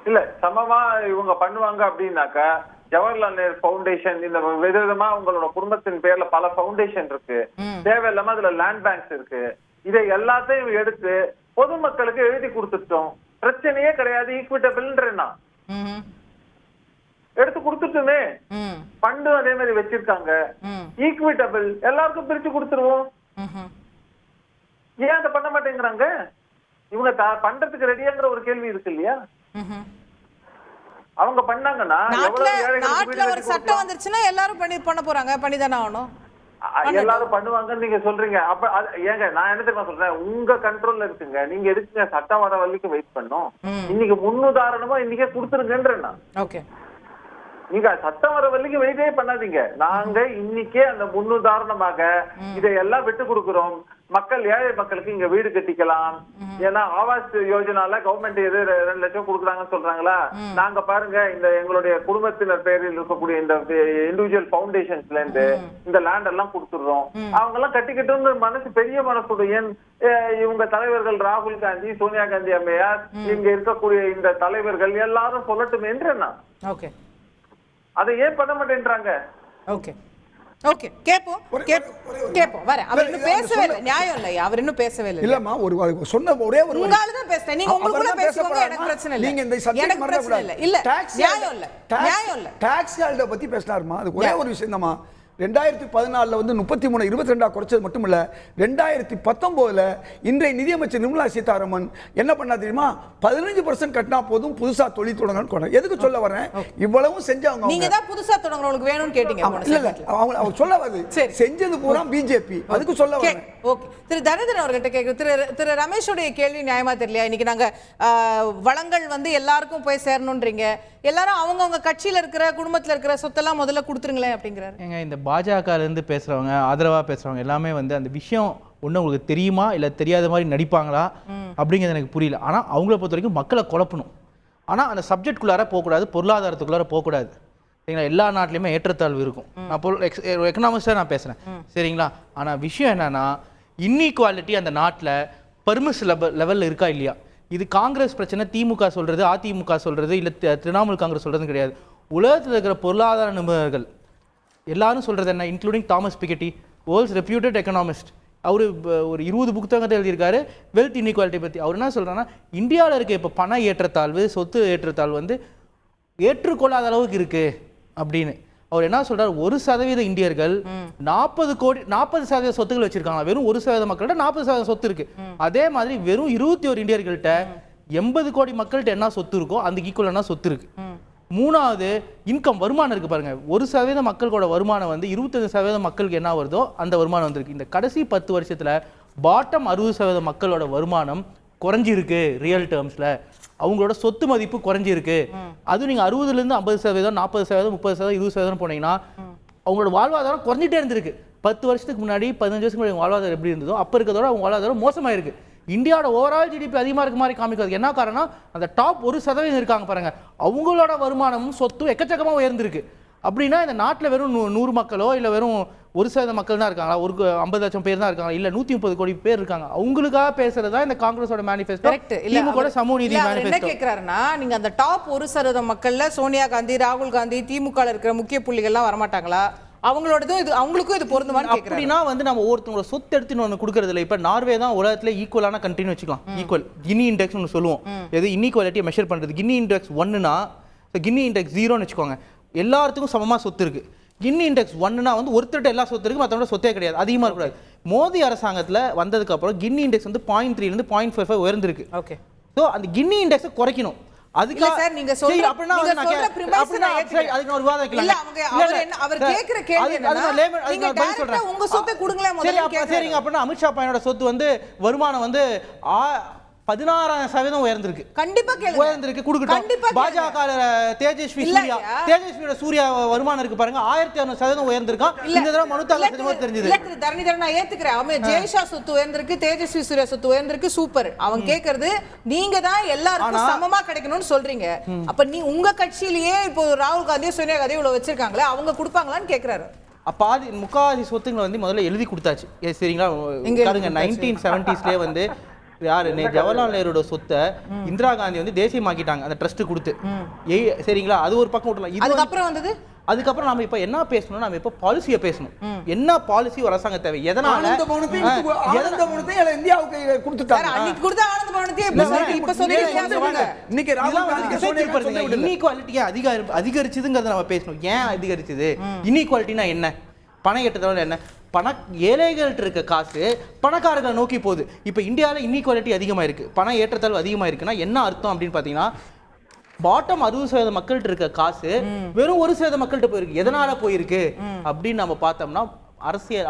இல்ல சமமா இவங்க பண்ணுவாங்க அப்படின்னாக்கா ஜவஹர்லால் நேரு ஃபவுண்டேஷன் இந்த விதவிதமா உங்களோட குடும்பத்தின் பேர்ல பல ஃபவுண்டேஷன் இருக்கு. தேவையில்லாம அதுல லேண்ட் பேங்க்ஸ் இருக்கு. இதை எல்லாத்தையும் எடுத்து பொதுமக்களுக்கு எழுதி கொடுத்துட்டோம். பிரச்சனையே கிடையாது. ஈக்விட்டபிள்ன்றா எடுத்து கொடுத்துட்டுமே. பண்டு அதே மாதிரி வச்சிருக்காங்க. ஈக்விட்டபிள் எல்லாருக்கும் பிரிச்சு கொடுத்துருவோம். ஏன் அதை பண்ண மாட்டேங்கிறாங்க? இவங்க பண்றதுக்கு ரெடியாங்கிற ஒரு கேள்வி இருக்கு இல்லையா? அவங்க பண்ணாங்கன்னா நாட்டுல ஒரு சட்டம் வந்துருச்சுன்னா எல்லாரும் பண்ண போறாங்க, பண்ணிதானே ஆகணும். எல்லாரும் பண்ணுவாங்கன்னு நீங்க சொல்றீங்க. அப்ப ஏங்க நான் என்ன தெரியுமா சொல்றேன், உங்க கண்ட்ரோல்ல இருக்குங்க. நீங்க எதுக்குங்க சட்டம் வர வரைக்கும் வெயிட் பண்ணோம்? இன்னைக்கு முன்னுதாரணமா இன்னைக்கே கொடுத்துருங்கன்றேன். நீங்க சட்டம் வர வரைக்கும் வெயிட்டே பண்ணாதீங்க. நாங்க இன்னைக்கே அந்த முன்னுதாரணமாக இதையெல்லாம் விட்டு கொடுக்கிறோம். மக்கள் ஏழை மக்களுக்கு இங்க வீடு கட்டிக்கலாம். ஏன்னா ஆவாஸ் யோஜனால கவர்மெண்ட் எது 2 லட்சம் கொடுக்குறாங்கன்னு சொல்றாங்களா? நாங்க பாருங்க இந்த எங்களுடைய குடும்பத்தினர் பேரில் இருக்கக்கூடிய இந்த இண்டிவிஜுவல் பவுண்டேஷன்ஸ்ல இருந்து இந்த லேண்ட் எல்லாம் கொடுத்துடுறோம். அவங்க எல்லாம் கட்டிக்கிட்டு மனசு பெரிய மனசுடைய இவங்க தலைவர்கள் ராகுல் காந்தி, சோனியா காந்தி அம்மையார், இங்க இருக்கக்கூடிய இந்த தலைவர்கள் எல்லாரும் சொல்லட்டும் என்று அதை ஏன் பண்ண மாட்டேன்றாங்க? ஓகே கேப்போம் வர. அவர் இன்னும் பேசவே இல்லை. நியாயம் இல்லை, அவர் இன்னும் பேசவே இல்லை. இல்லம்மா, ஒரு சொன்ன ஒரே ஒரு உங்களால தான் பேசுறேன். நீங்க உங்களுக்கு பேசுவாங்க, எனக்கு பிரச்சனை இல்லை. நீங்க இந்த சப்ஜெக்ட் மறக்க கூடாது. இல்ல நியாயம் இல்ல. டாக்ஸ் ஹால்ட பத்தி பேசினாருமா, அது ஒரே ஒரு விஷயம் தான்மா. 2014 வந்து 33 22 குறைச்சது மட்டும் இல்ல, 2019 இன்றைய நிதியமைச்சர் நிர்மலா சீதாராமன் என்ன பண்ணா தெரியுமா? 15% கட்டினா போதும் புதுசா தொழில் தொடங்கணும். எதுக்கு சொல்ல வரேன், இவ்வளவும் செஞ்சவங்க நீங்க தான் புதுசா தொடங்கறவங்களுக்கு வேணும்னு கேட்டிங்க. இல்ல அவங்க சொல்ல வந்து செஞ்சது பூரா பிஜேபி, அதுக்கு சொல்ல வரேன். ஓகே, திரு தனதன் அவர்கிட்ட கேக்குறேன். திரு ரமேஷோட கேள்வி நியாயமா தெரியலையா? இன்னைக்கு நாங்க வளங்கள் வந்து எல்லாருக்கும் போய் சேரணும்ன்றீங்க. எல்லாரும் அவங்கவுங்க கட்சியில இருக்கிற குடும்பத்துல இருக்கிற சொத்தெல்லாம் முதல்ல கொடுத்துருங்களேன் அப்படிங்கிறாரு. ஏங்க இந்த பாஜகலேருந்து பேசுகிறவங்க, ஆதரவாக பேசுகிறவங்க எல்லாமே வந்து அந்த விஷயம் ஒன்று உங்களுக்கு தெரியுமா இல்லை தெரியாத மாதிரி நடிப்பாங்களா அப்படிங்கிறது எனக்கு புரியல. ஆனால் அவங்கள பொறுத்த வரைக்கும் மக்களை குழப்பணும். ஆனால் அந்த சப்ஜெக்ட்குள்ளார போகக்கூடாது, பொருளாதாரத்துக்குள்ளார போகக்கூடாது. சரிங்களா? எல்லா நாட்டிலையுமே ஏற்றத்தாழ்வு இருக்கும். நான் எக்கனாமிக்ஸாக நான் பேசுகிறேன், சரிங்களா? ஆனால் விஷயம் என்னென்னா, இன்இக்வாலிட்டி அந்த நாட்டில் பர்மிஸ் லெவலில் இருக்கா இல்லையா? இது காங்கிரஸ் பிரச்சனை, திமுக சொல்கிறது, அதிமுக சொல்கிறது, இல்லை திரிணாமுல் காங்கிரஸ் சொல்கிறதுன்னு கிடையாது. உலகத்தில் இருக்கிற பொருளாதார நிபுணர்கள் எல்லாரும் சொல்கிறது என்ன, including Thomas Piketty, world's reputed economist, அவர் ஒரு 20 புத்தகத்தை எழுதியிருக்காரு வெல்த் இன்இக்வாலிட்டி பற்றி. அவர் என்ன சொல்கிறாங்கன்னா, இந்தியாவில் இருக்க இப்போ பண ஏற்றத்தாழ்வு, சொத்து ஏற்றத்தாழ்வு வந்து ஏற்றுக்கொள்ளாத அளவுக்கு இருக்குது அப்படின்னு. அவர் என்ன சொல்றாரு, 1% இந்தியர்கள் 40% சொத்துக்கள் வச்சிருக்காங்க. வெறும் 1% மக்கள்கிட்ட 40% சொத்து இருக்கு. அதே மாதிரி வெறும் 21 இந்தியர்கள்ட்ட 80 கோடி மக்கள்கிட்ட என்ன சொத்து இருக்கோ அந்த ஈக்குவலான சொத்து இருக்கு. மூணாவது இன்கம் வருமானம் இருக்குது பாருங்கள். 1% மக்களோட வருமானம் வந்து 25% மக்களுக்கு என்ன வருதோ அந்த வருமானம் வந்திருக்கு. இந்த கடைசி 10 வருஷத்தில் பாட்டம் 60% மக்களோட வருமானம் குறைஞ்சிருக்கு. ரியல் டேர்ம்ஸில் அவங்களோட சொத்து மதிப்பு குறைஞ்சிருக்கு. அதுவும் நீங்கள் 60%, 50%, 40%, 30%, 20% போனீங்கன்னா அவங்களோட வாழ்வாதாரம் குறைஞ்சிட்டே இருந்திருக்கு. 10 வருஷத்துக்கு முன்னாடி 15 வருஷத்துக்கு முன்னாடி வாழ்வாதாரம் எப்படி இருந்ததோ அப்போ இருக்கிறதோட அவங்க வாழ்வாதாரம் மோசமாக இருக்குது. இந்தியாவோட ஓவரால் ஜிடிபி அதிகமாக இருக்க மாதிரி காமிக்கிறது என்ன காரணம்? அந்த டாப் 1% இருக்காங்க பாருங்க, அவங்களோட வருமானமும் சொத்தும் எக்கச்சக்கமாக உயர்ந்திருக்கு. அப்படின்னா இந்த நாட்டில் வெறும் 100 மக்களோ இல்லை வெறும் 1% மக்கள் தான் இருக்காங்களா? ஒரு 50 லட்சம் பேர் தான் இருக்காங்க, இல்லை 130 கோடி பேர் இருக்காங்க. அவங்களுக்காக பேசுறது தான் இந்த காங்கிரஸோட மேனிஃபெஸ்டோ, திமுக சமூக நீதி மேனிஃபெஸ்டோ. என்ன கேட்கிறாருன்னா, நீங்க அந்த டாப் 1% மக்கள்ல சோனியா காந்தி, ராகுல் காந்தி, திமுக இருக்கிற முக்கிய புள்ளிகள்லாம் வரமாட்டாங்களா? அவங்களோடதும் இது அவங்களுக்கும் இது பொருந்துமான்னு கேட்குறாங்க. அப்படின்னா வந்து நம்ம ஒருத்தவங்களோட சொத்து எடுத்துன்னு ஒன்று கொடுக்கறது இல்லை. இப்போ நார்வே தான் உலகத்துல ஈக்குவலான கண்ட்ரின்னு வச்சுக்கலாம். ஈக்குவல் கின்னி இண்டெக்ஸ் ஒன்று சொல்லுவோம். எது இன்இக்வாலிட்டியை மெஷர் பண்ணுறது. கின்னி இண்டெக்ஸ் 1னா கின்னி இண்டெக்ஸ் 0ன்னு வச்சுக்கோங்க. எல்லாத்துக்கும் சமமாக சொத்து இருக்கு. கின்னி இண்டெக்ஸ் 1னா வந்து ஒருத்தர்கிட்ட எல்லா சொத்து இருக்கு, மற்றவங்களோட சொத்தே கிடையாது, அதிகமாக இருக்கக்கூடாது. மோடி அரசாங்கத்தில் வந்ததுக்கு அப்புறம் கின்னி இண்டெக்ஸ் வந்து 0.3லேருந்து 0.55 உயர்ந்திருக்கு. ஓகே. ஸோ அந்த கின்னி இண்டெக்ஸை குறைக்கணும். அதுக்கு சார் நீங்க சொல்ற அப்படின்னா அதுக்கு ஒரு விவாதம் வைக்கலாம். இல்ல அவர் கேக்குற கேள்வி என்னன்னா, நீங்க டைரக்டா உங்க சொத்தை கொடுங்களே முதல்ல கேக்குறேன். சரிங்க. அப்படின்னா அமித்ஷா பையனோட சொத்து வந்து வருமானம் வந்து 16% உயர்ந்திருக்கு. கண்டிப்பா கேளுங்க. உயர்ந்திருக்கு, கொடுக்கட்டும். பாஜக தேஜஸ்வியோட சூர்யா வருமானம் இருக்கு பாருங்க, 1600% உயர்ந்திருக்கான். இந்த தடவை மனு தாக்கல் செஞ்சது தெரிஞ்சது. இல்ல தரணிதரன் நான் ஏத்துக்கிறேன். ஜெயஷா சொத்து உயர்ந்திருக்கு, தேஜஸ்வி சூர்யா சொத்து உயர்ந்திருக்கு, சூப்பர். அவன் கேக்குறது நீங்க தான் எல்லாருக்கும் சமமா கிடைக்கணும்னு சொல்றீங்க. அப்ப நீ உங்க கட்சியிலேயே இப்போ ராகுல் காந்தி, சோனியா காந்தி இவ்வளவு வச்சிருக்காங்களே, அவங்க கொடுப்பாங்களான்னு கேக்குறாரு. பாதி முக்காவாசி சொத்துங்களை வந்து முதல்ல எழுதி கொடுத்தாச்சு. சரிங்களா? 1970ஸ்லேயே வந்து யாரு ஜவஹர்லால் நேருட சொத்தை இந்திரா காந்தி வந்து தேசியமாக்கிட்டாங்க, அந்த ட்ரஸ்ட் கொடுத்து. சரிங்களா? அது ஒரு பக்கம் விட்டுலாம். அதுக்கப்புறம் வந்தது. அதுக்கப்புறம் நம்ம இப்ப என்ன பேசணும்? நம்ம இப்ப பாலிசியை பேசணும். என்ன பாலிசி ஒரு அரசாங்க தேவை? எதனால இந்தியாவுக்கு கொடுத்துட்டாங்க. அன்னைக்கு கொடுத்த ஆனந்த பவனத்தையே இப்ப சொல்றீங்க. இன்னைக்கு இன்இக்வாலிட்டியை அதிகரிச்சதுங்கிறத நம்ம பேசணும். ஏன் அதிகரிச்சது? இன்இக்வாலிட்டினா என்ன? பணம் ஏற்றத்தால என்ன? ஏழைகள்ட்ட இருக்க காசு பணக்காரர்களை நோக்கி போகுது. இப்போ இந்தியாவில் இன்இக்வாலிட்டி அதிகமாக இருக்குது, பணம் ஏற்றத்தாழ்வு அதிகமாக இருக்குன்னா என்ன அர்த்தம் அப்படின்னு பார்த்தீங்கன்னா, பாட்டம் 60% மக்கள்கிட்ட இருக்க காசு வெறும் 1% மக்கள்கிட்ட போயிருக்கு. எதனால போயிருக்கு அப்படின்னு நம்ம பார்த்தோம்னா,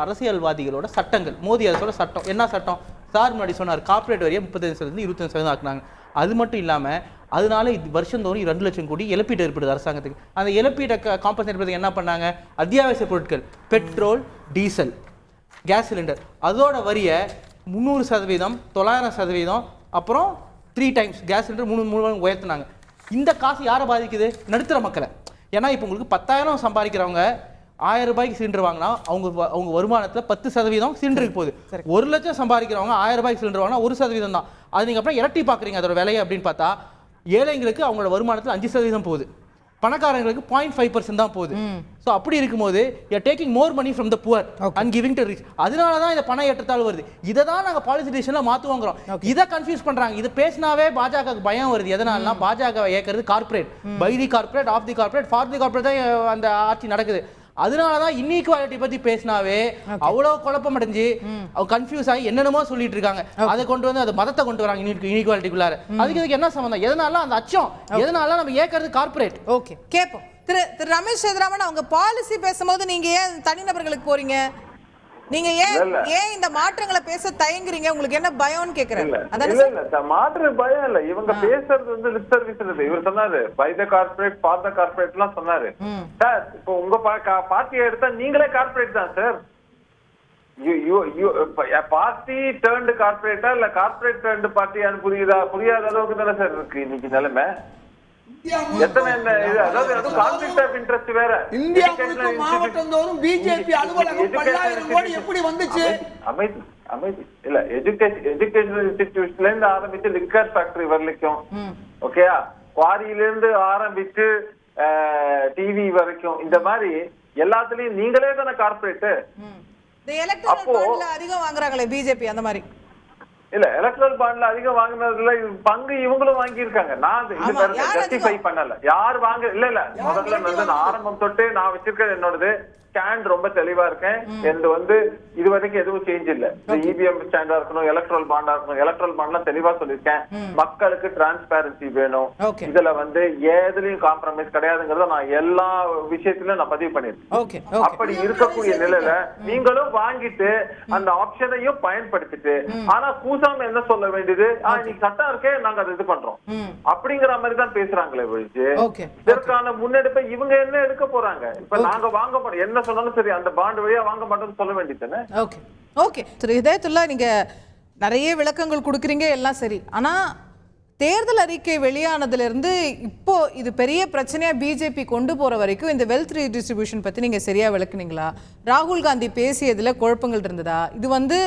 அரசியல்வாதிகளோட சட்டங்கள். மோடி அரசோட சட்டம் என்ன சட்டம்? சார் முன்னாடி சொன்னார், கார்பரேட் வரியை 35% 25% ஆக்குனாங்க. அது மட்டும் இல்லாமல் அதனால வருஷந்தோறும் 2 லட்சம் கோடி இழப்பீடு ஏற்படுது அரசாங்கத்துக்கு. அந்த இழப்பீட்டை காம்பன்சேட் பண்ணுறதுக்கு என்ன பண்ணாங்க? அத்தியாவசிய பொருட்கள், பெட்ரோல், டீசல், கேஸ் சிலிண்டர், அதோட வரியை 300%, 900%, அப்புறம் 3 டைம்ஸ் கேஸ் சிலிண்டர் 3 உயர்த்தினாங்க. இந்த காசு யாரை பாதிக்குது? நடுத்தர மக்களை. ஏன்னா இப்போ உங்களுக்கு 10,000 சம்பாதிக்கிறவங்க 1000 ரூபாய்க்கு சிலிண்டர் வாங்கினா அவங்க வருமானத்தில் 10% சிலிண்டருக்கு போகுது. 1 லட்சம் சம்பாதிக்கிறவங்க 1000 ரூபாய்க்கு சிலிண்டர் வாங்கினா 1% தான். அது நீங்கள் அப்புறம் இரட்டி பார்க்குறீங்க அதோட விலையை அப்படின்னு பார்த்தா, ஏழைங்களுக்கு அவங்களோட வருமானத்தில் 5% போகுது, பணக்காரங்களுக்கு 0.5% தான் போகுது. ஸோ அப்படி இருக்கும்போது you are taking more money from the poor and giving to rich. அதனால தான் இந்த பணம் ஏற்றத்தாழ்வு வருது. இதை தான் நாங்கள் பாலிசி டிசிஷனில் மாற்றுவோங்கிறோம். இதை கன்ஃபியூஸ் பண்ணுறாங்க. இது பேசினாவே பாஜகவுக்கு பயம் வருது. எதனாலனா பாஜக ஏற்கிறது corporate, by the corporate, of the corporate, for the corporate தான் அந்த ஆட்சி நடக்குது. அதனாலதான் இன்இக்வாலிட்டி பத்தி பேசினாவே அவ்வளவு குழப்பம் அடைஞ்சு கன்ஃபியூஸ் ஆகி என்னென்னமோ சொல்லிட்டு இருக்காங்க. அதை கொண்டு வந்து அது மதத்தை கொண்டு வராங்க இன்இக்வாலிட்டிக்குள்ளார. அதுக்கு இதுக்கு என்ன சம்பந்தம்? எதனால அந்த அச்சம்? எதனால நம்ம ஏற்கிறது கார்பரேட்? ஓகே, கேட்போம். திரு ரமேஷ் சேதுராமன், அவங்க பாலிசி பேசும்போது நீங்க ஏன் தனிநபர்களுக்கு போறீங்க? நீங்க ஏன் இந்த மாற்றங்களை பேச தயங்குறீங்க? உங்களுக்கு என்ன பயம்னு கேக்குறேன். இல்ல மாற்று பயம் இல்ல. இவங்க பேசுறது வந்து லிப் சர்வீஸ் இல்ல. இவர் சொன்னாரு by the corporate, for the corporate எல்லாம் சொன்னாரு. சார் இப்போ உங்க பார்ட்டியை எடுத்தா நீங்களே கார்பரேட் தான் சார். பார்ட்டி டர்ன்டு கார்பரேட்டா இல்ல கார்பரேட் டர்ன்டு பார்ட்டியான்னு புரியாத அளவுக்கு தானே சார் இருக்கு இன்னைக்கு நிலைமை. எத்தனை அதாவது கான்ஃப்ளிக்ட் ஆஃப் இன்ட்ரெஸ்ட் வேற. இந்தியா முழுக்க மாவட்டந்தோறும் பிஜேபி அலுவலகம் 10,000 கோடி எப்படி வந்துச்சு? அமைதி இல்ல. எஜுகேஷனல் இன்ஸ்டிடியூஷன்ல இருந்து ஆரம்பிச்சு லிக்கர் ஃபேக்டரி வரைக்கும், ஓகேயா, குவாரியில இருந்து ஆரம்பிச்சு டிவி வரைக்கும், இந்த மாதிரி எல்லாத்துலயும் நீங்களே தானே கார்பரேட். அப்போ அதிகம் வாங்குறாங்களே பிஜேபி அந்த மாதிரி இல்ல. எலக்ட்ரல் பாண்ட்ல அதிகம் வாங்கினதுல பங்கு இவங்களும் வாங்கி இருக்காங்க. நான் ஜஸ்டிஃபை பண்ணல. யார் வாங்க இல்ல முதல்ல வந்து ஆரம்பம் தொட்டு நான் வச்சிருக்கிறது என்னோடது ஸ்டாண்ட் ரொம்ப தெளிவா இருக்கேன். என்று வந்து இது வரைக்கும் எதுவும் சேஞ்ச் இல்ல. இவிஎம் ஸ்டாண்டா இருக்கணும், எலக்ட்ரல் பாண்டா இருக்கணும். எலக்ட்ரல் பாண்ட்லாம் தெளிவா சொல்லியிருக்கேன். மக்களுக்கு டிரான்ஸ்பேரன்சி வேணும். இதுல வந்து எதுலயும் காம்ப்ரமைஸ் கிடையாதுங்கிறத நான் எல்லா விஷயத்திலும் நான் பதிவு பண்ணிருக்கேன். அப்படி இருக்கக்கூடிய நிலையில நீங்களும் வாங்கிட்டு அந்த ஆப்ஷனையும் பயன்படுத்திட்டு, ஆனா கூசாம என்ன சொல்ல வேண்டியது, நீ சட்டம் இருக்கே நாங்க அதை இது பண்றோம் அப்படிங்கிற மாதிரி தான் பேசுறாங்களே ஒழிச்சு இதற்கான முன்னெடுப்பை இவங்க என்ன எடுக்க போறாங்க? இப்ப நாங்க வாங்க போறோம் என்ன சொன்னாலும் சரி, அந்த பாண்ட் வழியா வாங்க மாட்டோம்னு சொல்ல வேண்டியதுதானே. ஓகே ஓகே திரு ஹிதாயத்துல்லா, நீங்க நிறைய விளக்கங்கள் கொடுக்குறீங்க, எல்லாம் சரி. ஆனா தேர்தல் அறிக்கை வெளியானதுலேருந்து இப்போ இது பெரிய பிரச்சனையா பிஜேபி கொண்டு போற வரைக்கும் இந்த வெல்த் ரீடிஸ்ட்ரிபியூஷன் பத்தி நீங்க சரியா விளக்குனீங்களா? ராகுல் காந்தி பேசியதுல குழப்பங்கள் இருந்ததா? இது வந்து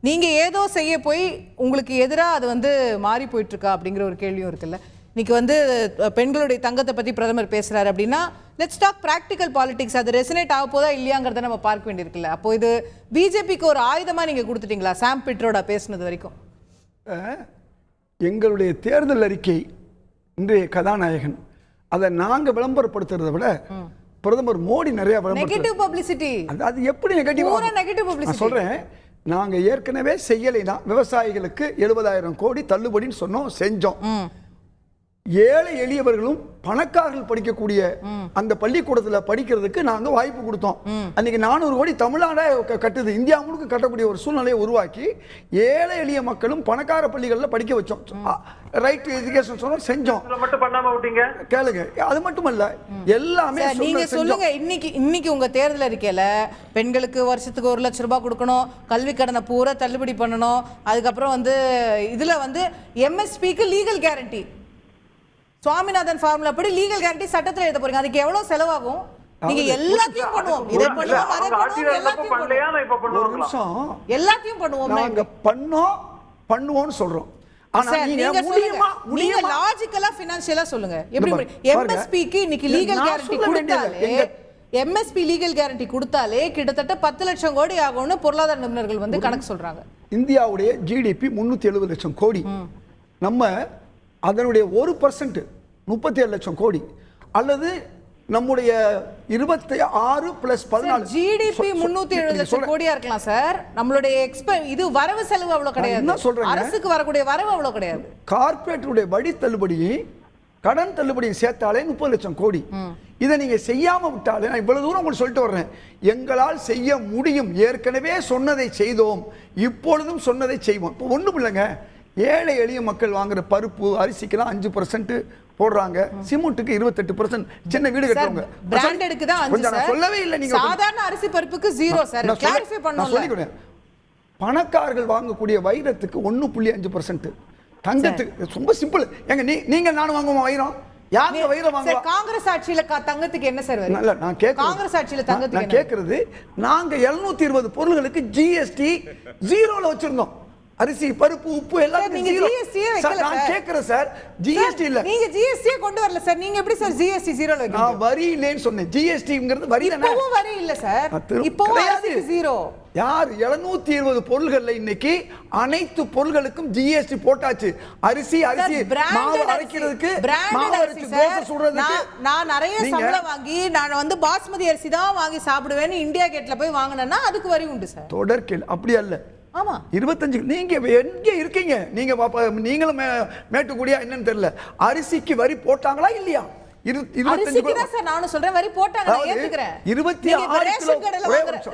நீங்க ஏதோ செய்ய போய் உங்களுக்கு எதிராக அது வந்து மாறி போயிட்டு இருக்கா அப்படிங்கிற ஒரு கேள்வியும் இருக்குல்ல. இன்னைக்கு வந்து பெண்களுடைய தங்கத்தை பத்தி பிரதமர் பேசுறாரு அப்படின்னா, லெட்ஸ் டாக் பிராக்டிக்கல் பாலிடிக்ஸ். அது ரெசனேட் ஆக போதா இல்லையாங்கிறத நம்ம பார்க்க வேண்டியிருக்குல்ல. அப்போ இது பிஜேபிக்கு ஒரு ஆயுதமா நீங்க கொடுத்துட்டீங்களா சாம் பிட்ரோடா பேசுனது வரைக்கும்? எங்களுடைய தேர்தல் அறிக்கை இன்றைய கதாநாயகன். அதை நாங்க விளம்பரப்படுத்துறதை விட பிரதமர் மோடி நிறைய நெகட்டிவ் பப்ளிசிட்டி. அது எப்படி நெகட்டிவ் சொல்றேன். நாங்க ஏற்கனவே செய்யலை தான். விவசாயிகளுக்கு 70,000 கோடி தள்ளுபடின்னு சொன்னோம், செஞ்சோம். ஏழை எளியவர்களும் பணக்காரர்கள் படிக்கக்கூடிய அந்த பள்ளிக்கூடத்துல படிக்கிறதுக்கு நாங்க வாய்ப்பு கொடுத்தோம். அன்னைக்கு 400 கோடி தமிழ்நாடே கட்டுது. இந்தியா முழுக்க கட்டக்கூடிய ஒரு சூழ்நிலையை உருவாக்கி ஏழை எளிய மக்களும் பணக்கார பள்ளிகளில் படிக்க வச்சோம். ரைட் எஜுகேஷன் சொன்னோம், செஞ்சோம். மட்டும் பண்ணாம விட்டீங்க. கேளுங்க, அது மட்டுமல்ல, எல்லாமே நீங்க சொல்லுங்க. இன்னைக்கு உங்க தேர்தல் அறிக்கையில பெண்களுக்கு வருஷத்துக்கு 1 லட்சம் ரூபாய் கொடுக்கணும், கல்வி கடனை பூரா தள்ளுபடி பண்ணணும், அதுக்கப்புறம் வந்து இதுல வந்து எம்எஸ்பிக்கு லீகல் கேரண்டி, சுவாமிநாதன் ஃபார்முலா படி லீகல் கேரண்டி சட்டத்துல எழுத போறீங்க. அதுக்கு எவ்வளவு செலவாகும்? நீங்க எல்லாத்தையும் பண்ணுவோம், இதை பண்ணுவோம், அதை பண்ணுவோம், எல்லாத்தையும் பண்ணுவோம். நாங்க பண்ணுவோம்னு சொல்றோம். ஆனா நீங்க லாஜிக்கலா ஃபைனான்சியலா சொல்லுங்க. எப்படி எம்எஸ்பிக்கு இன்னைக்கு லீகல் கேரண்டி கொடுத்தாலே, எம்எஸ்பி லீகல் கேரண்டி கொடுத்தாலே கிட்டத்தட்ட 10 லட்சம் கோடி ஆகும்னு பொருளாதார நிபுணர்கள் வந்து கணக்கு சொல்றாங்க. இந்தியாவுடைய ஜிடிபி 370 லட்சம் கோடி. நம்ம அதனுடைய 1% 37 லட்சம் கோடி, அல்லது நம்முடைய 26 + 14 ஜிடிபி 370 லட்சம் கோடியா இருக்கலாம் சார். நம்மளுடைய இது வரவு செலவு அவ்வளவு கிடையாது. என்ன சொல்றேன், அரசுக்கு வரக்கூடிய வரவு அவ்வளவு கிடையாது. கார்ப்பரேட்டுடைய வரி தள்ளுபடி, கடன் தள்ளுபடி சேர்த்தாலே 30 லட்சம் கோடி. இதை நீங்க செய்யாம விட்டாலே, நான் இவ்வளவு தூரம் உங்களுக்கு சொல்லிட்டு வர்றேன், எங்களால் செய்ய முடியும். ஏற்கனவே சொன்னதை செய்தோம், இப்பொழுதும் சொன்னதை செய்வோம். இப்போ ஒண்ணும் இல்லைங்க, ஏழை எளிய மக்கள் வாங்குற பருப்பு அரிசிக்கெல்லாம் 5% போடுறாங்க, சிமெண்ட்டுக்கு 28%. சின்ன வீடு கட்டுறவங்க பிராண்டடுக்கு தான் 5 சார். சொல்லவே இல்லை. நீங்க சாதாரண அரிசி பருப்புக்கு 0 சார். கிளாரிஃபை பண்ணனும். பணக்காரர்கள் வாங்கக்கூடிய வைரத்துக்கு 1.5%, தங்கத்துக்கு ரொம்ப சிம்பிள். எங்க நீங்க நானும் வாங்குவோம் வைரம்? யாங்க வைரம் வாங்குவா? காங்கிரஸ் ஆட்சியில தங்கத்துக்கு என்ன சார் வரும்? இல்ல, நான் கேக்குறது, காங்கிரஸ் ஆட்சியில தங்கத்துக்கு நான் கேக்குறது, நாங்க 720 பொருட்களுக்கு ஜிஎஸ்டி 0ல வச்சிருந்தோம். அரிசி, பருப்பு, உப்பு எல்லாம் நீங்க ஜிஎஸ்டியே வைக்கல. நான் கேக்குறேன் சார், ஜிஎஸ்டி இல்ல. நீங்க ஜிஎஸ்டியே கொண்டு வரல சார். நீங்க எப்படி சார் ஜிஎஸ்டி 0ல வைக்கிறீங்க? நான் வரி இல்லன்னு சொன்னேன். ஜிஎஸ்டிங்கிறது வரி தானே. இப்போவும் வரி இல்ல சார். இப்போவும் அரிசிக்கு 0. யார் 720 பொருள்கள்ல இன்னைக்கு அனைத்து பொருள்களுக்கும் ஜிஎஸ்டி போட்டாச்சு. அரிசி மாவு அரைக்கிறதுக்கு, மாவு அரைச்சு தோசை சுடுறதுக்கு நான் நிறைய சம்பளம் வாங்கி நான் வந்து பாஸ்மதி அரிசி தான் வாங்கி சாப்பிடுவேன்னு இந்தியா கேட்ல போய் வாங்கினேன்னா அதுக்கு வரி உண்டு சார். தொடர்கேள் அப்படி அல்ல. ஆமா, 25. நீங்க எங்க இருக்கீங்க? நீங்களும் மேட்டுக்குடியா என்னன்னு தெரியல. அரிசிக்கு வரி போட்டாங்களா இல்லையா? 25 சார் நானும் சொல்றேன், வரி போட்டாங்க, நான் ஏத்துக்கிறேன். 26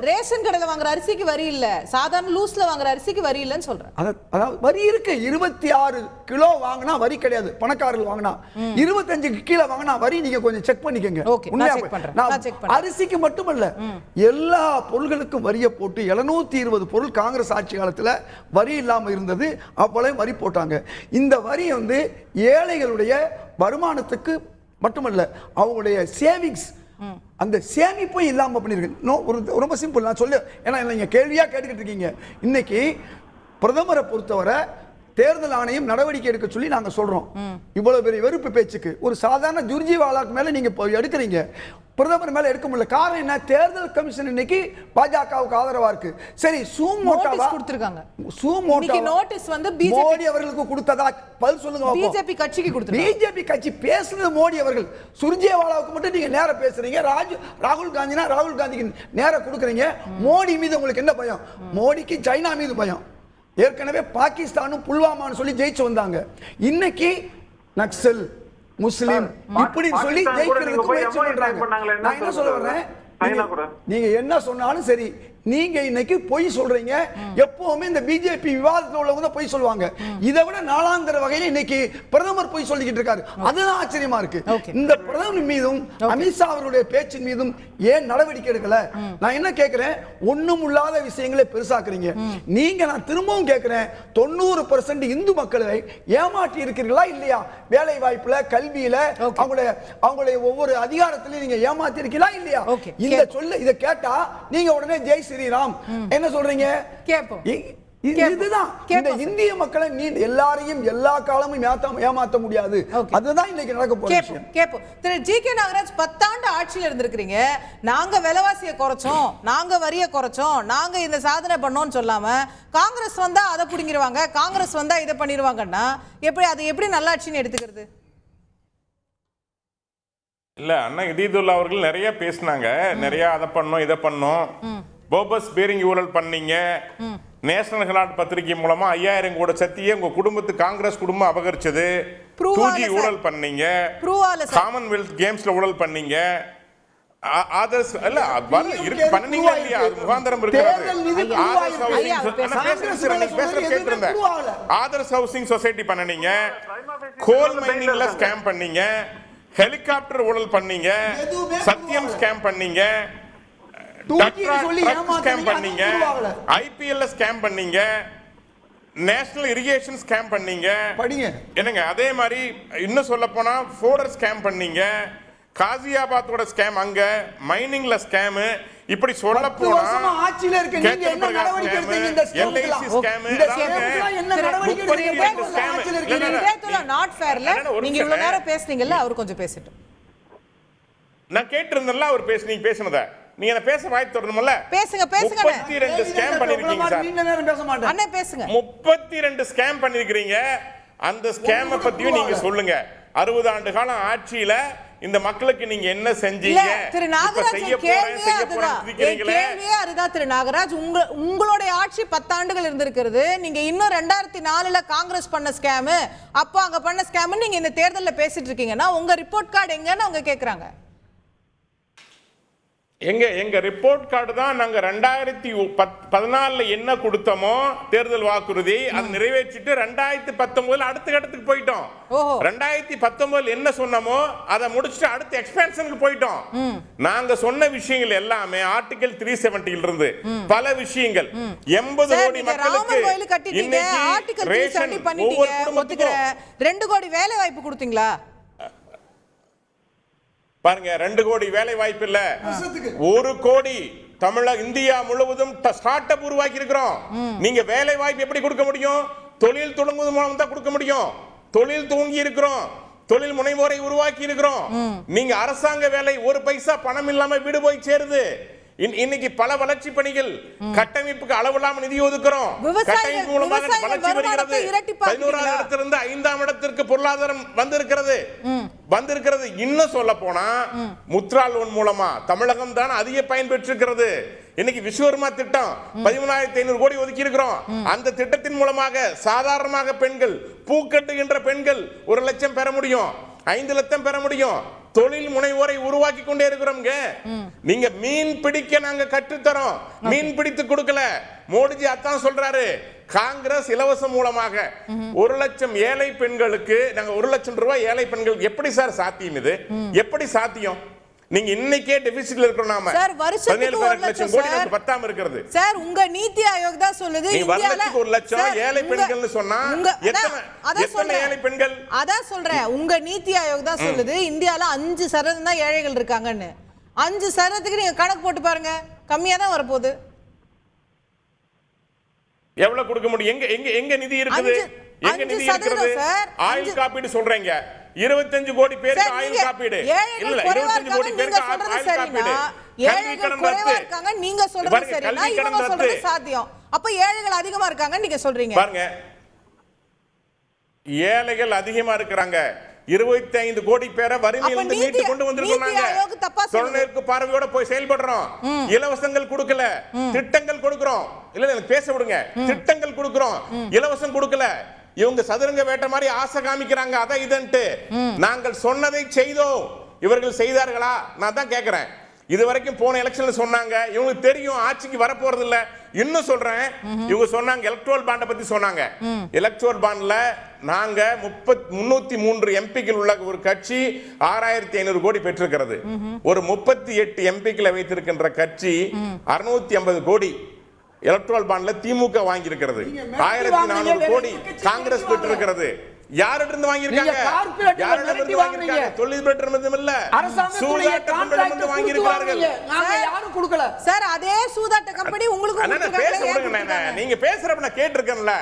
ரேஷன் கடையில வாங்குற அரிசிக்கு வரி இல்ல, சாதாரண லூஸ்ல வாங்குற அரிசிக்கு வரி இல்லன்னு சொல்றேன். அதாவது வரி இருக்கு. 26 கிலோ வாங்கினா வரி கிடையாது. பணக்காரர்கள் வாங்கினா 25 கிலோ வாங்கினா வரி. நீங்க கொஞ்சம் செக் பண்ணிக்கங்க. அரிசிக்கு மட்டுமல்ல, எல்லா பொருட்களுக்கும் வரியை போட்டு 720 பொருள் காங்கிரஸ் ஆட்சி காலத்துல வரி இல்லாம இருந்தது. அப்போலையும் வரி போட்டாங்க. இந்த வரி வந்து ஏழைகளுடைய வருமானத்துக்கு மட்டுமல்ல, அவங்களுடைய சேவிங்ஸ், அந்த சேமிப்பும் இல்லாம பண்ணிருக்கு. ரொம்ப சிம்பிள் நான் சொல்ல, ஏன்னா நீங்க கேள்வியா கேட்டுக்கிட்டு இருக்கீங்க. இன்னைக்கு பிரதமரை பொறுத்தவரை தேர்தல் ஆணையம் நடவடிக்கை எடுக்க சொல்லி நாங்க சொல்றோம். இவ்வளவு பெரிய வெறுப்பு பேச்சுக்கு ஒரு சாதாரண ஜுர்ஜிவாலாக்கு மேல நீங்க எடுக்கிறீங்க. பிரதமர் மேல எடுக்க முடியல. காரணம் என்ன? தேர்தல் கமிஷன் இன்னைக்கு பாஜகவுக்கு ஆதரவா இருக்கு. சரி, நோட்டீஸ் கொடுத்திருக்காங்க. இன்னைக்கு நோட்டீஸ் வந்து மோடி அவர்களுக்கு கொடுத்ததா? பதில் சொல்லுங்க. பிஜேபி கட்சிக்கு கொடுத்திருக்காங்க. பிஜேபி கட்சி பேசுனது மோடி அவர்கள். சுர்ஜேவாலாவுக்கு மட்டும் நீங்க நேரா பேசுறீங்க. ராகுல் காந்தினா ராகுல் காந்திக்கு நேரா கொடுக்குறீங்க. மோடி மீது உங்களுக்கு என்ன பயம்? மோடிக்கு சைனா மீது பயம். ஏற்கனவே பாகிஸ்தானும் புல்வாமான்னு சொல்லி ஜெயிச்சு வந்தாங்க. இன்னைக்கு நக்சல், முஸ்லிம் இப்படி சொல்லி ஜெயிக்கிறதுக்கு முயற்சி பண்றாங்க. நான் என்ன சொல்ல வர்றேன், நீங்க என்ன சொன்னாலும் சரி, நீங்க இன்னைக்கு பொய் சொல்றீங்க. எப்பவுமே இந்த பிஜேபி விவாதத்தில் உள்ளவங்க பொய் சொல்லுவாங்க. இதை விட நாளாந்திர வகையில் இன்னைக்கு பிரதமர் பொய் சொல்லிக்கிட்டு இருக்காரு. அதுதான் ஆச்சரியமா இருக்கு. இந்த பிரதமர் மீதும் அமித்ஷா அவருடைய பேச்சின் மீதும் ஏன் நடவடிக்கை எடுக்கல? நான் என்ன கேட்கிறேன், ஒண்ணும் இல்லாத விஷயங்களை பெருசாக்குறீங்க. நீங்க, நான் திரும்பவும் கேட்கிறேன், 90% இந்து மக்களை ஏமாற்றி இருக்கிறீர்களா இல்லையா? வேலை வாய்ப்புல, கல்வியில, அவங்களுடைய ஒவ்வொரு அதிகாரத்திலையும் நீங்க ஏமாத்தி இருக்கீங்களா இல்லையா? இந்த சொல்ல இதை கேட்டா நீங்க உடனே ஜெய் ஸ்ரீராம் என்ன சொல்றீங்க? கேப்போம். இதுதான் இந்த இந்திய மக்களை நீ எல்லாரையும் எல்லா காலமும் ஏமாத்த முடியாது. அதுதான் இன்னைக்கு நடக்க போற விஷயம். கேப்போம். திரு ஜி.கே. நாகராஜ், 10 ஆண்டு ஆட்சியில் இருந்திருக்கிறீங்க. நாங்க விலைவாசியை குறைச்சோம், நாங்க வரியை குறைச்சோம், நாங்க இந்த சாதனை பண்ணோம்னு சொல்லாம காங்கிரஸ் வந்தா அதை புடிங்கிருவாங்க, காங்கிரஸ் வந்தா இதை பண்ணிடுவாங்கன்னா எப்படி அது எப்படி நல்லாட்சின்னு எடுத்துக்கிறது? இல்ல, அண்ணா இதீதுல்லா அவர்கள் நிறைய பேசினாங்க. நிறைய அதை பண்ணோம், இதை பண்ணோம். போபஸ் பேரிங் ஊழல் பண்ணீங்க. நேஷனல் ஹெரால்ட் பத்திரிகை மூலமா 5000 கோடி சத்தியே உங்க குடும்பத்துக்கு காங்கிரஸ் குடும்பம் அபகரிச்சது. 2G ஊழல் பண்ணீங்க. காமன்வெல்த் கேம்ஸ்ல ஊழல் பண்ணீங்க. ஆதர்ஸ் இல்ல இருக்கு பண்ணீங்க இல்லையா? அது முகாந்திரம் இருக்கிறது. ஆதர்ஸ் ஹவுசிங் சொசைட்டி பண்ணீங்க. கோல் மைனிங்ல ஸ்கேம் பண்ணீங்க. ஹெலிகாப்டர் ஊழல் பண்ணீங்க. சத்தியம் ஸ்கேம் பண்ணீங்க. ஸ்கேம் பண்ணீங்க. ஐபிஎல் ஸ்கேம் பண்ணீங்க. நேஷனல் இரிகேஷன் ஸ்கேம் பண்ணீங்க. என்னங்க, அதே மாதிரி இன்னும் சொல்ல போனா ஃபோடர் ஸ்கேம் பண்ணீங்க. காசியாபாத்தோட ஸ்கேம், அங்க மைனிங்ல ஸ்கேம். இப்படி சொல்ல போனா ஆட்சியில இருக்க நீங்க என்ன நடவடிக்கை எடுத்தீங்க? இந்த எல்ஐசி ஸ்கேம், என்ன நடவடிக்கை எடுத்தீங்க? நாட் ஃபேர்ல நீங்க இவ்வளவு நேரம் பேசுனீங்கல்ல, அவர் கொஞ்சம் பேசிட்டோம். நான் கேட்டிருந்தேன்ல, அவர் பேசுனத நீங்க என்ன பேச வாய் தரணும்ல. பேசுங்க. 32 ஸ்கேம் பண்ணிருக்கீங்க சார். நீங்க நேரம் பேச மாட்டேன். அண்ணே பேசுங்க. 32 ஸ்கேம் பண்ணிருக்கீங்க. அந்த ஸ்கேமை பத்தியும் நீங்க சொல்லுங்க. 60 ஆண்டு காலம் ஆட்சியில இந்த மக்களுக்கு நீங்க என்ன செஞ்சீங்க? திரு நாகராஜ், கேள்வியே அதுதான். திரு நாகராஜ், உங்களுடைய ஆட்சி 10 ஆண்டுகள் இருந்திருக்கிறது. நீங்க இன்னும் 2004ல காங்கிரஸ் பண்ண ஸ்கேம், அப்போ அங்க பண்ண ஸ்கேம் நீங்க இந்த தேர்தலில் பேசிட்டு இருக்கீங்கன்னா உங்க ரிப்போர்ட் கார்டு எங்கன்னு அவங்க கேக்குறாங்க. எங்க ரிப்போர்ட் கார்டு தான். நாங்க 2014 என்ன கொடுத்தோமோ தேர்தல் வாக்குறுதி, அது நிறைவேற்றிட்டு 2019 அடுத்த கட்டத்துக்கு போயிட்டோம். 2019 என்ன சொன்னமோ அதை முடிச்சுட்டு அடுத்த எக்ஸ்பேன்ஷனுக்கு போயிட்டோம். நாங்க சொன்ன விஷயங்கள் எல்லாமே ஆர்டிகல் 370 இருந்து பல விஷயங்கள். 80 கோடி மக்களுக்கு இன்னைக்கு ரேஷன், ஒவ்வொரு குடும்பத்துக்கும் 2 கோடி வேலை வாய்ப்பு கொடுத்தீங்களா? பாருங்க, 2 கோடி வேலை வாய்ப்பு இல்ல, 1 கோடி இந்தியா முழுவதும் ஸ்டார்ட் அப் உருவாக்கி இருக்கிறோம். நீங்க வேலை வாய்ப்பு எப்படி கொடுக்க முடியும்? தொழில் தொடங்குவது மூலம் தான் கொடுக்க முடியும். தொழில் துவங்கி இருக்கிறோம், தொழில் முனைவோரை உருவாக்கி இருக்கிறோம். நீங்க அரசாங்க வேலை 1 பைசா பணம் இல்லாம வீடு போய் சேருது. இன்னைக்கு பல வளர்ச்சி பணிகள், கட்டமைப்புக்கு அளவில்லாம நிதி ஒதுக்குறோம். கட்டமைப்பு மூலமாக வளர்ச்சி வருகிறது. 11ஆம் இடத்திலிருந்து 5ஆம் இடத்திற்கு பொருளாதாரம் வந்திருக்கிறது. இன்னும் சொல்ல போனா முத்ரா லோன் மூலமா தமிழகம் தான் அதிக பயன்பெற்றிருக்கிறது. இன்னைக்கு விஸ்வகர்மா திட்டம் 13,500 கோடி ஒதுக்கி இருக்கிறோம். அந்த திட்டத்தின் மூலமாக சாதாரணமாக பெண்கள், பூக்கட்டுகின்ற பெண்கள் 1 லட்சம் பெற முடியும், 5 லட்சம் பெற முடியும். தொழில் முனைவோரை உருவாக்கி கொண்டே இருக்கிறோம். நீங்க மீன் பிடிக்க நாங்க கற்றுத்தரோம், மீன் பிடித்து கொடுக்கல. மோடிஜி அதான் சொல்றாரு, காங்கிரஸ் இலவசம் மூலமாக 1 லட்சம் ஏழை பெண்களுக்கு நாங்க 1 லட்சம் ரூபாய் ஏழை பெண்களுக்கு. எப்படி சார் சாத்தியம் இது? எப்படி சாத்தியம்? நீங்க இன்னைக்கே டெபிசிட்ல இருக்கோம். நாம சார் வருஷத்துக்கு 1 லட்சம் கோடி நமக்கு பத்தாம இருக்குது. சார் உங்க நீதி ஆயோக் தான் சொல்லுது இந்தியால 1 லட்சம் ஏழை பெண்கள்னு சொன்னா எத்தனை ஏழை பெண்கள்? அதான் சொல்றேன், உங்க நீதி ஆயோக் தான் சொல்லுது இந்தியால 5% தான் ஏழைகள் இருக்காங்கன்னு. 5%க்கு நீங்க கணக்கு போட்டு பாருங்க, கம்மியா தான் வரப்போகுது. எவ்வளவு கொடுக்க முடியும்? எங்க நிதி இருக்குது? எங்க நிதி இருக்குது? ஆயுள் காப்பீடு சொல்றீங்க, 25 கோடி பேருக்கு சார், ஆயுள் நீங்க காப்பீடு ஏழைகள் இல்ல குறைவா 25 கோடி இருக்காங்க, பேருக்கு நீங்க சொல்றது ஆயுள் சரினா, காப்பீடு கல்வி ஏழைகள் கடன் குறைவா ரத்து இருக்காங்க, நீங்க சொல்றது பாருங்க, சரினா, கல்வி கடன் இவங்க சொல்றது ரத்து. சாத்தியம். அப்ப ஏழைகள் அதிகமா இருக்காங்க நீங்க சொல்றீங்க. பாருங்க, ஏழைகள் அதிகமா இருக்கிறாங்க. 25 கோடி பேரை வறுமையிலிருந்து மீட்டு கொண்டு வந்திருக்காங்க. தொலைநோக்கு பார்வையோட போய் செயல்படுறோம். இலவசங்கள் கொடுக்கல, திட்டங்கள் கொடுக்கிறோம். இல்ல எனக்கு பேச விடுங்க. திட்டங்கள் கொடுக்கிறோம், இலவசம் கொடுக்கல. இவங்க சதுரங்க வேட்டை மாதிரி ஆசை காமிக்கிறாங்க. அதை இதன்ட்டு நாங்கள் சொன்னதை செய்தோம். இவர்கள் செய்தார்களா? நான் தான் கேட்கிறேன். இதுவரைக்கும் போன எலெக்ஷன்ல சொன்னாங்க, இவங்களுக்கு தெரியும் ஆட்சிக்கு வர போறது இல்ல. இன்னும் சொல்றேன், இவங்க சொன்னாங்க எலக்ட்ரல் பாண்ட பத்தி சொன்னாங்க. எலக்ட்ரல் பாண்ட்ல நாங்க 303 எம்பிக்கள் உள்ள ஒரு கட்சி 6500 கோடி பெற்றிருக்கிறது. ஒரு 38 எம்பிக்களை வைத்திருக்கின்ற கட்சி 650 கோடி எலக்ட்ரல் பாண்ட்ல திமுக வாங்கி இருக்கிறது. 1400 கோடி காங்கிரஸ் பெற்றிருக்கிறது. யாரிடம் வாங்கியிருக்காங்க? யாரிடம் வாங்கியிருக்காங்க? தொழில்பெற்றிடம் இல்ல, சூதாட்ட வாங்கியிருக்கார்கள். யாரும் கொடுக்கல சார். அதே சூதாட்ட கம்பெனி உங்களுக்கு பேச விடுங்க. நீங்க பேசுறப்ப நான் கேட்டிருக்கேன்ல.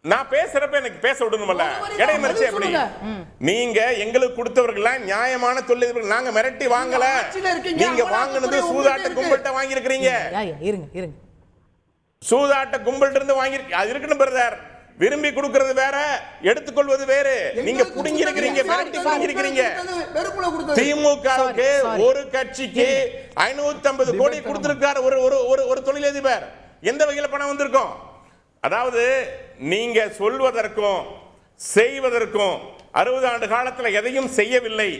நான் பேசுறப்ப எனக்கு பேச விடணும்ல. இடைமறிச்சு எப்படி? நீங்க எங்களுக்கு கொடுத்தவர்கள் நியாயமான தொழிலதிபர்கள். நாங்க மிரட்டி வாங்கல. நீங்க வாங்குனது சூதாட்ட கும்பல்கிட்ட வாங்கி இருக்கிறீங்க. இருங்க. சூதாட்ட கும்பல்கிட்ட இருந்து வாங்கி அது இருக்கணும் பிரதர். விரும்பி கொடுக்கிறது வேற, எடுத்துக்கொள்வது வேறு. நீங்க புடுங்கி இருக்கிறீங்க, மிரட்டி புடுங்கி இருக்கிறீங்க. திமுகவுக்கு ஒரு கட்சிக்கு 550 கோடி கொடுத்திருக்காரு ஒரு தொழிலதிபர். எந்த வகையில பணம் வந்திருக்கும்? அதாவது நீங்க சொல்வதற்கும் செய்வதற்கும் 60 ஆண்டு காலத்துல எதையும் செய்யவில்லை,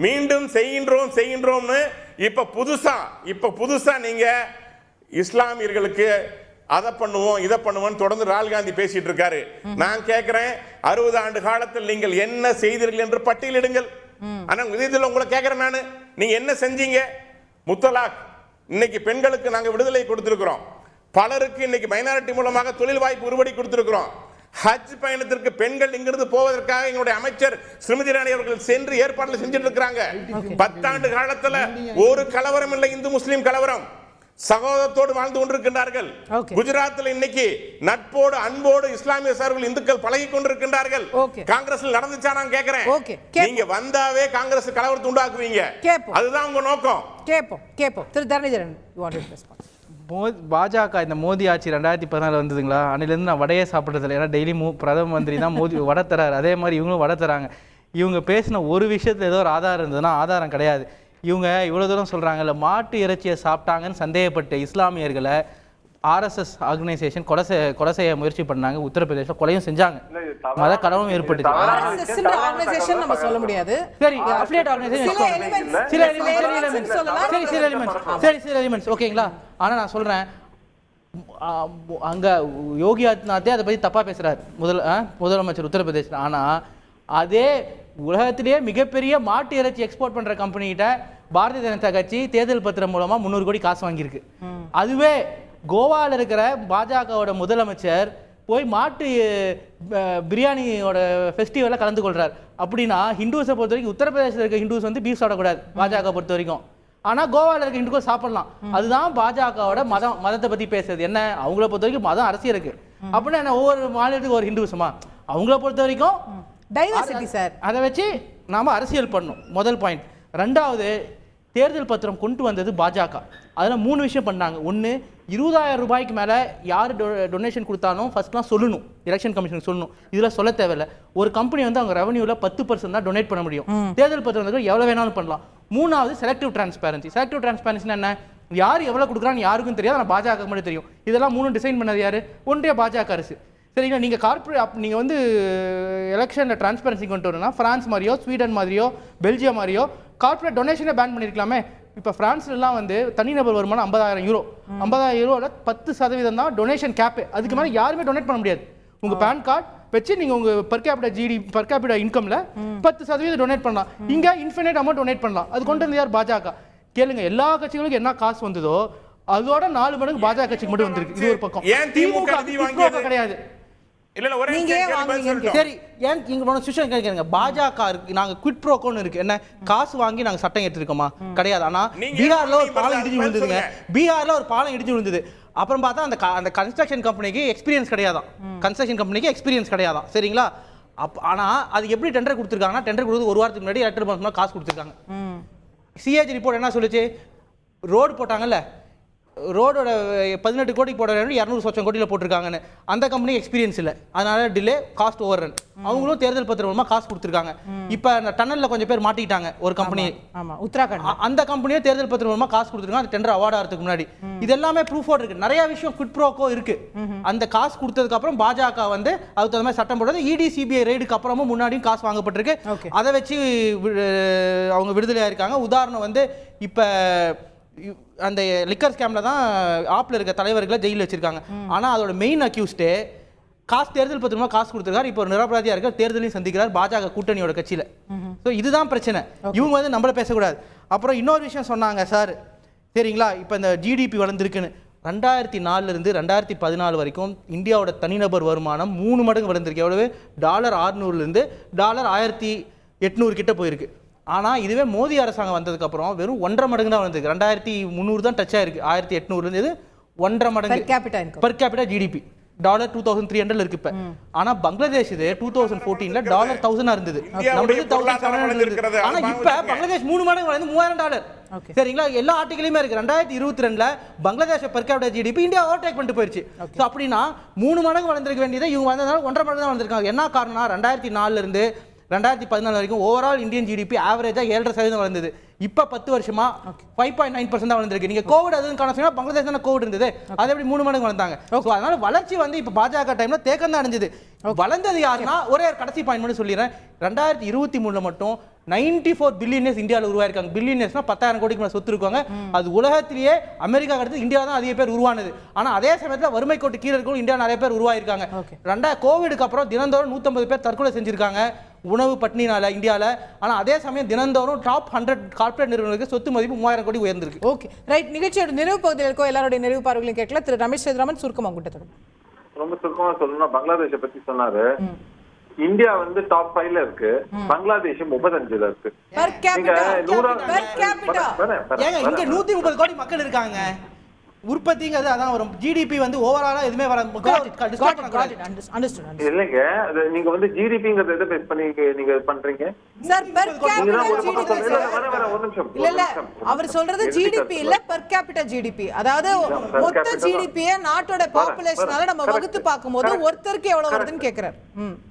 மீண்டும் செய்கின்றோம்னு இப்ப புதுசா நீங்க இஸ்லாமியர்களுக்கு அதை பண்ணுவோம் இதை பண்ணுவோம் தொடர்ந்து ராகுல் காந்தி பேசிட்டு இருக்காரு. நான் கேட்கிறேன், 60 ஆண்டு காலத்தில் நீங்கள் என்ன செய்தீர்கள் என்று பட்டியலிடுங்கள். ஆனா இதில் உங்களை கேட்கிறேன் நானு, நீங்க என்ன செஞ்சீங்க? முத்தலாக், இன்னைக்கு பெண்களுக்கு நாங்க விடுதலை கொடுத்திருக்கிறோம். பலருக்கு இன்னைக்கு மைனாரிட்டி மூலமாக தொழில் வாய்ப்பு உருவாக்கி கொடுத்திருக்கிறோம். ஹஜ் பயணத்திற்கு பெண்கள் இங்கிருந்து போவதற்காக எங்களுடைய அமைச்சர் ஸ்மிருதி இரானி அவர்கள் சென்று ஏற்பாடுகள் செஞ்சுட்டு இருக்காங்க. 10 ஆண்டு காலத்துல ஒரு கலவரம் இல்லை, இந்து முஸ்லீம் கலவரம். சகோதரத்தோடு வாழ்ந்து கொண்டிருக்கின்றார்கள். குஜராத்தில் இன்னைக்கு நட்போடு அன்போடு இஸ்லாமிய சார்பில் இந்துக்கள் பழகி கொண்டிருக்கின்றார்கள். காங்கிரஸ் நடந்துச்சா? நான் கேட்கிறேன். நீங்க வந்தாவே காங்கிரஸ் கலவரத்தை உண்டாக்குவீங்க. அதுதான் உங்க நோக்கம். கேப்போம். திரு தரணிதரன், பாஜக இந்த மோடி ஆட்சி 2014 வந்ததுங்களா, அன்னிலேருந்து நான் வடையே சாப்பிட்றதில்ல. ஏன்னா டெய்லி பிரதம மந்திரி தான் மோடி வடை தராரு. அதே மாதிரி இவங்களும் வடை தராங்க. இவங்க பேசின ஒரு விஷயத்தில் ஏதோ ஒரு ஆதாரம் இருந்ததுன்னா ஆதாரம் கிடையாது. இவங்க இவ்வளோ தூரம் சொல்கிறாங்கல்ல, மாட்டு இறைச்சியை சாப்பிட்டாங்கன்னு சந்தேகப்பட்ட இஸ்லாமியர்களை ஆர்எஸ்எஸ் ஆர்கனைசேஷன் கொலை செய்ய முயற்சி பண்ணாங்க. உத்தரப்பிரதேச கொலையும் செஞ்சாங்க. மத கடவும் ஏற்பட்டுச்சு. நம்ம சொல்ல முடியாது. சரி, அஃபிலியேட் ஆர்கனைசேஷன் சில எலிமெண்ட்ஸ் ஓகேங்களா. ஆனால் நான் சொல்கிறேன், அங்கே யோகி ஆதித்யநாத்தே அதை பற்றி தப்பாக பேசுகிறார் முதலமைச்சர் உத்தரப்பிரதேசத்தில். ஆனால் அதே உலகத்திலேயே மிகப்பெரிய மாட்டு இறைச்சி எக்ஸ்போர்ட் பண்ணுற கம்பெனிகிட்ட பாரதிய ஜனதா கட்சி தேர்தல் பத்திரம் மூலமாக 300 கோடி காசு வாங்கியிருக்கு. அதுவே கோவாவில் இருக்கிற பாஜகவோட முதலமைச்சர் போய் மாட்டு பிரியாணியோட ஃபெஸ்டிவலில் கலந்து கொள்கிறார். அப்படின்னா ஹிந்துஸை பொறுத்த வரைக்கும் உத்தரப்பிரதேசத்தில் இருக்க ஹிந்துஸ் வந்து பீஃப் சாப்பிடக்கூடாது பாஜக பொறுத்த வரைக்கும். ஆனால் கோவாவில் இருக்க ஹிந்துக்கள் சாப்பிடலாம். அதுதான் பாஜகவோட மதத்தை பற்றி பேசுறது. என்ன அவங்கள பொறுத்த வரைக்கும் மதம் அரசியல் இருக்கு அப்படின்னா என்ன, ஒவ்வொரு மாநிலத்துக்கு ஒரு ஹிந்துசமா? அவங்கள பொறுத்த வரைக்கும் டைவர்சிட்டி சார். அதை வச்சு நாம அரசியல் பண்ணணும். முதல் பாயிண்ட். ரெண்டாவது, தேர்தல் பத்திரம் கொண்டு வந்தது பாஜக. அதில் 3 விஷயம் பண்ணாங்க. ஒன்று, 20,000 ரூபாய்க்கு மேலே யார் டொனேஷன் கொடுத்தாலும் ஃபர்ஸ்ட்லாம் சொல்லணும், எலெக்ஷன் கமிஷனுக்கு சொல்லணும். இதில் சொல்ல தேவையில்லை. ஒரு கம்பெனி வந்து அவங்க ரெவன்யூவில் 10% தான் டொனேட் பண்ண முடியும். தேர்தல் பத்திரம் வந்து எவ்வளோ வேணாலும் பண்ணலாம். 3வது, செலக்டிவ் டிரான்ஸ்பேரன்சி. செலக்டிவ் டிரான்ஸ்பேரன்சினா என்ன? யார் எவ்வளோ கொடுக்குறான்னு யாருக்கும் தெரியாது, ஆனால் பாஜக மட்டும் தெரியும். இதெல்லாம் 3 டிசைன் பண்ணது யார்? ஒன்றிய பாஜக அரசு. சரிங்களா. நீங்கள் கார்பரேட் நீங்கள் வந்து எலெக்ஷனில் டிரான்ஸ்பரன்சி கொண்டு வரணும்னா ஃப்ரான்ஸ் மாதிரியோ ஸ்வீடன் மாதிரியோ பெல்ஜியம் மாதிரியோ கார்பரேட் டொனேஷனை பேன் பண்ணியிருக்கலாமே. இப்போ ஃப்ரான்ஸ்லாம் வந்து தனிநபர் வருமானம் 50,000 யூரோ. 50,000 யூரோவில் 10% தான் டொனேஷன் கேப்பு. அதுக்கு மேலே யாருமே டொனேட் பண்ண முடியாது. உங்கள் பேன் கார்டு வச்சு நீங்கள் உங்கள் பர் கேபிட்டா இன்கமில் 10% டொனேட் பண்ணலாம். இங்கே இன்ஃபினைட் அமௌண்ட் டொனேட் பண்ணலாம். அது கொண்டு வந்து யார்? பாஜக. கேளுங்க, எல்லா கட்சிகளுக்கும் என்ன காசு வந்ததோ அதோட 4 மடங்கு பாஜக கட்சிக்கு மட்டும் வந்திருக்கு. இது ஒரு பக்கம். திமுக கிடையாது. சரி, ஏன் இங்க சுஷன் கேட்குறீங்க? பாஜக இருக்கு, நாங்க குவிட் ப்ரோக்கோன்னு இருக்கு. என்ன காசு வாங்கி நாங்க சட்டம் எடுத்துருக்கோமா? கிடையாது. ஆனா பீகார்ல ஒரு பாலம் இடிஞ்சு விழுந்ததுங்க. பீகார்ல ஒரு பாலம் இடிஞ்சு விழுந்தது. அப்புறம் பார்த்தா அந்த கன்ஸ்ட்ரக்ஷன் கம்பெனிக்கு எக்ஸ்பீரியன்ஸ் கிடையாதான். சரிங்களா. ஆனால் அது எப்படி டெண்டர் கொடுத்துருக்காங்கன்னா டெண்டர் கொடுத்து ஒரு வாரத்துக்கு முன்னாடி எலக்ட்ரல் பாண்ட்ஸ் காசு கொடுத்துருக்காங்க. சிஏஜி ரிப்போர்ட் என்ன சொல்லுச்சு, ரோடு போட்டாங்கல்ல, ரோடோட 18 கோடிக்கு போட 200 லட்சம் கோடியில் போட்டிருக்காங்கன்னு. அந்த கம்பெனி எக்ஸ்பீரியன்ஸ் இல்லை, அதனால டிலே, காஸ்ட் ஓவர் ரன். அவங்களும் தேர்தல் பத்திரம் மூலமாக காசு கொடுத்துருக்காங்க. இப்போ அந்த டனலில் கொஞ்சம் பேர் மாட்டிக்கிட்டாங்க ஒரு கம்பெனி, உத்தராகண்ட், அந்த கம்பெனியே தேர்தல் பத்திரம் மூலமாக காசு கொடுத்துருக்காங்க. அந்த டெண்டர் அவார்ட் ஆகிறதுக்கு முன்னாடி இது எல்லாமே ப்ரூஃபோடு இருக்கு. நிறைய விஷயம் குட் ப்ரோக்கோ இருக்கு. அந்த காசு கொடுத்ததுக்கு அப்புறம் பாஜக வந்து அதுக்கு தகுந்த மாதிரி சட்டம் போடுறது. இடி சிபிஐ ரெய்டுக்கு அப்புறமும் முன்னாடியும் காசு வாங்கப்பட்டிருக்கு. அதை வச்சு அவங்க விடுதலையாக இருக்காங்க. உதாரணம் வந்து இப்போ அந்த லிக்கர் ஸ்கேம்ல தான் ஆப்ல இருக்க தலைவர்களை ஜெயிலில் வச்சிருக்காங்க. ஆனா அதோட மெயின் அக்யூஸ்டே காசு தேர்தல் பத்திரமா காசு கொடுத்துருக்காரு. இப்போ ஒரு நிரபராதியா இருக்க தேர்தலையும் சந்திக்கிறார் பாஜக கூட்டணியோட கட்சியில. ஸோ இதுதான் பிரச்சனை. இவங்க வந்து நம்மள பேசக்கூடாது. அப்புறம் இன்னொரு விஷயம் சொன்னாங்க சார், சரிங்களா, இப்போ இந்த ஜிடிபி வளர்ந்துருக்குன்னு. 2004 இருந்து 2014 வரைக்கும் இந்தியாவோட தனிநபர் வருமானம் 3 மடங்கு வளர்ந்துருக்கு. எவ்வளவு? $600 $1800 கிட்ட போயிருக்கு. ஆனால் இதுவே மோடி அரசாங்கம் வந்ததுக்கப்புறம் வெறும் 1.5 மடங்கு தான் வளர்ந்துருக்கு. 2300 தான் டச் ஆயிருக்கு. 1800 1.5 மடங்கு பெர் கேபிட்டா ஜிடிபி. $2300 இருக்கு இப்ப. ஆனா பங்களாதேஷ் இது 2014ல $1000 இருந்தது. நம்ம இது 1700 இருந்தது. ஆனா இப்ப பங்களாதேஷ் 3 மடங்கு வளர்ந்து $3000. சரிங்களா, எல்லா ஆர்டிகலையுமே இருக்கு. 2022ல Bangladesh per capita GDP India overtake பண்ணிட்டு போயிருச்சு. ஸோ அப்படின்னா 3 மடங்கு வளர்ந்துருக்க வேண்டியதை இவங்க வந்ததுனால 1.5 மடங்கு தான் வளர்ந்துருக்காங்க. என்ன காரணம்னா 2004 இருந்து 2014 வரைக்கும் ஓவரால் இந்தியன் ஜிடிபி ஆவரேஜா 7.5% வளர்ந்தது. இப்ப 10 வருஷமா 5.9% தான் வளர்ந்துருக்கு. நீங்க கோவிட் அதுன்னு காரணம் பங்களாதேஷ் தானே கோவிட் இருந்தது, அது எப்படி 3 மடங்கு வளர்ந்தாங்க. அதனால வளர்ச்சி வந்து இப்ப பாஜக டைம்ல தேக்கம் தான் அடைஞ்சது. வளர்ந்தது யாருன்னா ஒரே கடைசி பாயிண்ட் மட்டும் சொல்லிடுறேன். 2023 மட்டும் 94 பில்லியனர்ஸ் இந்தியாவில் உருவாயிருக்காங்க. பில்லியனர்ஸ்னா 10,000 கோடிக்கு மேல சொத்து இருக்காங்க. அது உலகத்திலேயே அமெரிக்கா அடுத்து இந்தியா தான் அதிக பேர் உருவானது. ஆனா அதே சமயத்தில் வறுமை கோட்டு கீழே இருக்கும் இந்தியா நிறைய பேர் உருவாயிருக்காங்க. கோவிடுக்கு அப்புறம் தினந்தோறும் 150 பேர் தற்கொலை செஞ்சிருக்காங்க உணவு பட்டினினால இந்தியாவில். ஆனால் அதே சமயம் தினந்தோறும் டாப் 100 கார்ப்பரேட் நிறுவனங்களுக்கு சொத்து மதிப்பு 3000 கோடி உயர்ந்திருக்கு. Okay right. நிகழ்ச்சியோட நிறைவு பகுதியில் இருக்கோ எல்லாருடைய நிறைவு பார்வைகளையும் கேட்கல. திரு ரமேஷ் சேதுராமன் சுருக்கமாக கூட்டத்தோட ரொம்ப சுருக்கமா சொல்லணும்னா பங்களாதேஷை பத்தி சொன்னாரு. இந்தியா வந்து டாப் 5ல இருக்கு, பங்களாதேஷ் 35ல இருக்கு. இங்க 130 கோடி மக்கள் இருக்காங்க. உற்பத்திங்கிறது அதான் வரும். ஜிடிபி வந்து ஓவராலா எதுமே வர இல்லைங்க. நீங்க வந்து ஜிடிபிங்கிறது எதை பேஸ் பண்ணி நீங்க பண்றீங்க சார்? Per capita GDP. இல்ல இல்ல, அவர் சொல்றது ஜிடிபி இல்ல, பெர் கேபிட்டா ஜிடிபி. அதாவது மொத்த ஜிடிபியை நாட்டோட பாப்புலேஷனால நம்ம வகுத்து பார்க்கும்போது ஒருத்தருக்கு எவ்வளவு வருதுன்னு கேக்குறாரு.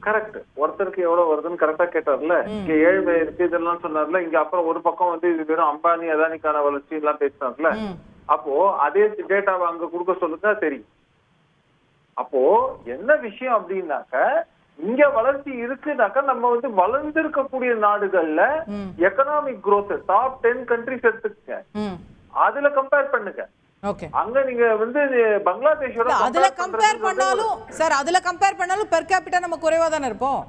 கரெக்ட், ஒருத்தருக்கு எவ்வளவு வருதுன்னு கரெக்டா கேட்டார்ல. இங்க ஏழ்மை இருக்கு இதெல்லாம் சொன்னார்ல. இங்க அப்புறம் ஒரு பக்கம் வந்து இது வெறும் அம்பானி அதானிக்கான வளர்ச்சி எல்லாம் பேசினார்ல. அப்போ அதே டேட்டாவை அங்க கொடுக்க சொல்லுங்க தெரியும். அப்போ என்ன விஷயம் அப்படின்னாக்க, இங்க வளர்ச்சி இருக்குனாக்கா நம்ம வந்து வளர்ந்திருக்கக்கூடிய நாடுகள்ல எக்கனாமிக் growth டாப் 10 கண்ட்ரிஸ் எடுத்துக்கங்க, அதுல கம்பேர் பண்ணுங்க. அங்க நீங்க வந்து பங்களாதேஷோட அதுல கம்பேர் பண்ணாலும் சார், அதுல கம்பேர் பண்ணாலும் பெர் கேபிட்டா நம்ம குறைவா தானே இருப்போம்.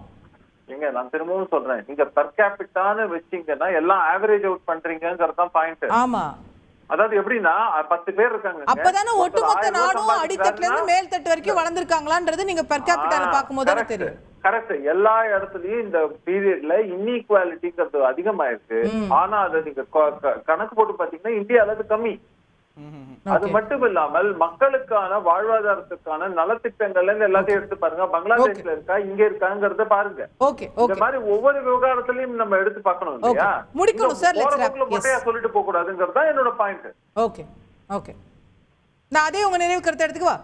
எங்க நான் திரும்பவும் சொல்றேன், நீங்க பெர் கேபிட்டான்னு வச்சீங்கன்னா எல்லாம் ஆவரேஜ் அவுட் பண்றீங்கிறது தான் பாயிண்ட். ஆமா, அதாவது எப்படின்னா 10 பேர் இருக்காங்க, அப்பதானே ஒட்டுமொத்த நாடும் அடித்தட்டுல இருந்து மேல் தட்டு வரைக்கும் வளர்ந்திருக்காங்களான்றது நீங்க பெர் கேபிட்டால பாக்கும்போது தான் தெரியும். கரெக்ட். எல்லா இடத்துலயும் இந்த பீரியட்ல இன்இக்வாலிட்டிங்கிறது அதிகமாயிருக்கு. ஆனா அதை நீங்க கணக்கு போட்டு பாத்தீங்கன்னா இந்தியால அது கம்மி. அது மட்டும் இல்லாமல் மக்களுக்கான வாழ்வாதாரத்துக்கான நலத்திட்டங்கள்ல இருந்து எல்லாத்தையும் எடுத்து பாருங்க. பங்களாதேஷ்ல இருக்கா இங்க இருக்காங்கிறத பாருங்க. இந்த மாதிரி ஒவ்வொரு விவகாரத்திலையும் நம்ம எடுத்து பார்க்கணும் இல்லையா? முடிக்கணும் சார். மொட்டையா சொல்லிட்டு போக கூடாதுங்கிறது தான் என்னோட பாயிண்ட். ஓகே ஓகே, நான் அதே உங்க நினைவு கருத்தை எடுத்துக்கவா?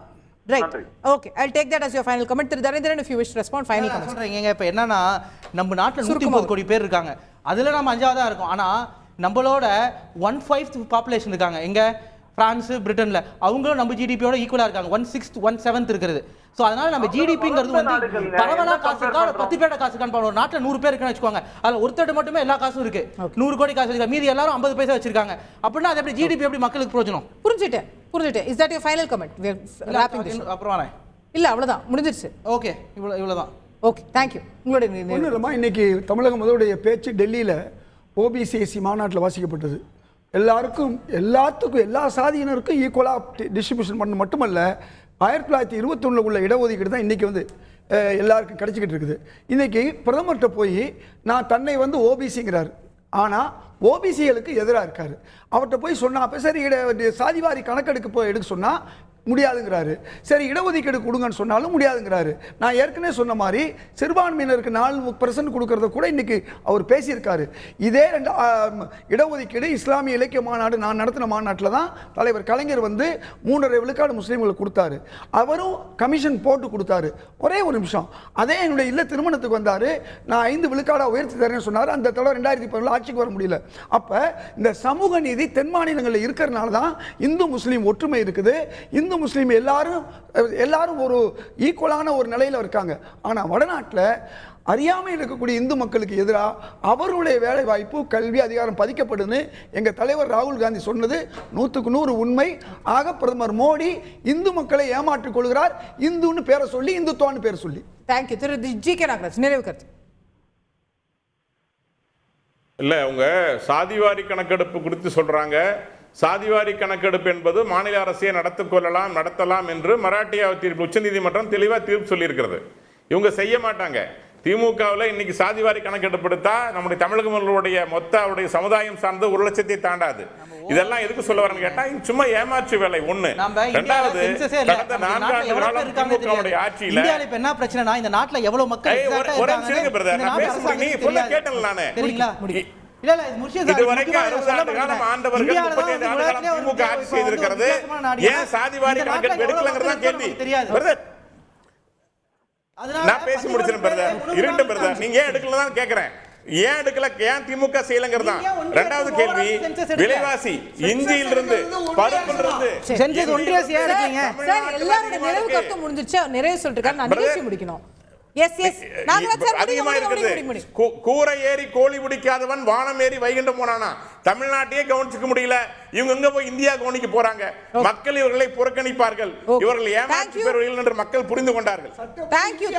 Right. Okay, I'll take that as your final comment. Thiru Dharendran, if you wish to respond, final comment. சொல்றீங்க இப்போ என்னன்னா, நம்ம நாட்டில் 130 கோடி பேர் இருக்காங்க. அதுல நம்ம 5ஆவதா இருக்கோம். ஆனா நம்மளோட 1/5 பாப்புலேஷன் இருக்காங்க எங்க? பிரான்ஸ், பிரிட்டன்ல. அவங்களும் நம்ம ஜிடிபியோட ஈக்குவலா இருக்காங்க. 1/6 1/7 இருக்கிறது. ஸோ அதனால நம்ம ஜிடிபிங்கிறது வந்து பரவலா காசு இருக்கா, 10 பேரோட காசு இருக்கான்னு. ஒரு நாட்டில் 100 பேர் இருக்குன்னு வச்சுக்கோங்க, அதில் ஒருத்தர் மட்டுமே எல்லா காசும் இருக்கு. 100 கோடி காசு இருக்கு, மீதி எல்லாரும் 50 பைசா வச்சிருக்காங்க. அப்படின்னா அது எப்படி ஜிடிபி எப்படி மக்களுக்கு பிரயோஜனம்? புரிஞ்சுட்டேன். Is that your final comment? அப்புறம் வரேன். இல்ல அவ்வளவுதான், முடிஞ்சிருச்சு. ஓகே, இவ்வளவுதான். Okay, thank you. உங்களுடைய ஒன்றும் இல்லைம்மா, இன்னைக்கு தமிழக முதலுடைய பேச்சு டெல்லியில் ஓபிசிஎஸ்சி மாநாட்டில் வாசிக்கப்பட்டது. எல்லாத்துக்கும் எல்லா சாதியினருக்கும் ஈக்குவலாக டிஸ்ட்ரிபியூஷன் பண்ண மட்டுமல்ல, 1921 உள்ள இடஒதுக்கீடு தான் இன்றைக்கி வந்து எல்லாருக்கும் கிடைச்சிக்கிட்டு இருக்குது. இன்றைக்கி பிரதமர்கிட்ட போய் நான் தன்னை வந்து ஓபிசிங்கிறார், ஆனால் ஓபிசிகளுக்கு எதிராக இருக்கார். அவர்கிட்ட போய் சொன்னால் அப்போ சரி சாதிவாரி கணக்கெடுக்க எடுக்க சொன்னால் முடியாதுங்கிறாரு. சரி இடஒதுக்கீடு கொடுங்கன்னு சொன்னாலும் முடியாதுங்கிறாரு. நான் ஏற்கனவே சொன்ன மாதிரி சிறுபான்மையினருக்கு 4% கொடுக்கறத கூட இன்னைக்கு அவர் பேசியிருக்காரு. இதே இடஒதுக்கீடு இஸ்லாமிய இலக்கிய மாநாடு நான் நடத்தின மாநாட்டில் தான் தலைவர் கலைஞர் வந்து 3.5 விழுக்காடு முஸ்லீம்களுக்கு கொடுத்தாரு. அவரும் கமிஷன் போட்டு கொடுத்தாரு. ஒரே ஒரு நிமிஷம், அதே என்னுடைய இல்ல திருமணத்துக்கு வந்தாரு, நான் 5 விழுக்காடா உயர்த்தி தரேன்னு சொன்னார். அந்த தடவை 2010 ஆட்சிக்கு வர முடியல. அப்ப இந்த சமூக நீதி தென் மாநிலங்களில் இருக்கிறதுனால தான் இந்து முஸ்லீம் ஒற்றுமை இருக்குது. இந்து முஸ்லீம் எல்லாரும் ஒரு ஈக்குவலான ஒரு நிலையில இருக்காங்க. ஆனா வடநாட்டில் அறியாமையில் இருக்கக்கூடிய இந்து மக்களுக்கு எதிராக அவருடைய வேலை வாய்ப்பு கல்வி அதிகாரம் பதிக்கப்படுன்னு எங்க தலைவர் ராகுல் காந்தி சொன்னது 100க்கு 100 உண்மை. ஆக பிரதமர் மோடி இந்து மக்களை ஏமாற்றிக் கொள்கிறார். இந்துன்னு பேரை சொல்லி, இந்துத்துவான்னு பேரை சொல்லி. தேங்க்யூ. திரு ஜி.கே. நாகராஜ், நிறைவு கருத்து. இல்ல, உங்க சாதிவாரி கணக்கெடுப்பு குறித்து சொல்றாங்க. சாதிவாரி கணக்கெடுப்பு என்பது மாநில அரசே நடத்தலாம் என்று மராட்டியா தீர்ப்பு உச்சநீதிமன்றம் தெளிவா தீர்ப்பு சொல்லியிருக்கிறது. இவங்க செய்ய மாட்டாங்க. திமுகவில் இன்னைக்கு சாதிவாரி கணக்கெடுப்பு எடுத்தா நம்முடைய தமிழக மக்களுடைய மொத்த அவருடைய சமுதாயம் சார்ந்து 1 லட்சத்தை தாண்டாது. இதெல்லாம் எதுக்கு சொல்ல வரேன்னு கேட்டா சும்மா ஏமாற்று வேலை ஒண்ணு. ரெண்டாவது, கடந்த 4 ஆண்டு காலம் திமுகவுடைய ஆட்சியில இந்தியால இப்ப என்ன பிரச்சனைனா இந்த நாட்டுல எவ்வளவு மக்கள் ஒரே நிமிஷம் பிரதர், நான் பேசுறேன், நீ சொல்ல கேட்டல நானே. சரிங்களா? இல்ல இல்ல, இதுவரைக்கும் 60 ஆண்டு காலம் ஆண்டவர்கள் 35 ஆண்டு காலம் திமுக ஆட்சி செய்திருக்கிறது. ஏன் சாதிவாரி கணக்கெடுப்பு எடுக்கலங்கறத கேள்வி. பிரதர், நான் பேசி முடிச்சேன் பிரதர். இருங்க பிரதர், நீங்க ஏன் எடுக்கலன்னு கேக்குறேன். ஏன் எடுக்கல, ஏன் திமுக செய்யலங்கறதா. இரண்டாவது கேள்வி, விலைவாசி இஞ்சியில இருந்து பருப்புல இருந்து செஞ்சது ஒன்றிய அரசு எடுக்கீங்க. சார், எல்லாரோட நிறைவு கருத்து முடிஞ்சிருச்சு. நிறைவு சொல்லிட்டு நான் நிகழ்ச்சி முடிக்கணும். அதிகமா இருக்குது. கூரை ஏறி கோழி பிடிக்காதவன் வானம் ஏறி வைகுண்டம் போனானா. தமிழ்நாட்டையே கவனிச்சுக்க முடியல, இவங்க எங்க போய் இந்தியா கவனிக்க போறாங்க. மக்கள் இவர்களை புறக்கணிப்பார்கள், இவர்கள் ஏமாற்றி பெறுவார்கள் என்று மக்கள் புரிந்து கொண்டார்கள். தேங்க்யூ.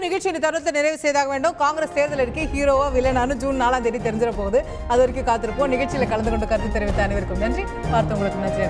நிகழ்ச்சியின் தருணத்தை நிறைவு செய்தாக வேண்டும். காங்கிரஸ் தேர்தல் அறிக்கை ஹீரோவா வில்லனானு ஜூன் 4ஆம் தேதி தெரிஞ்சிட போகுது. அது வரைக்கும் காத்திருப்போம். நிகழ்ச்சியில கலந்து கொண்டு கருத்து தெரிவித்த அனைவருக்கும் நன்றி. பார்த்தவங்களுக்கு நன்றி.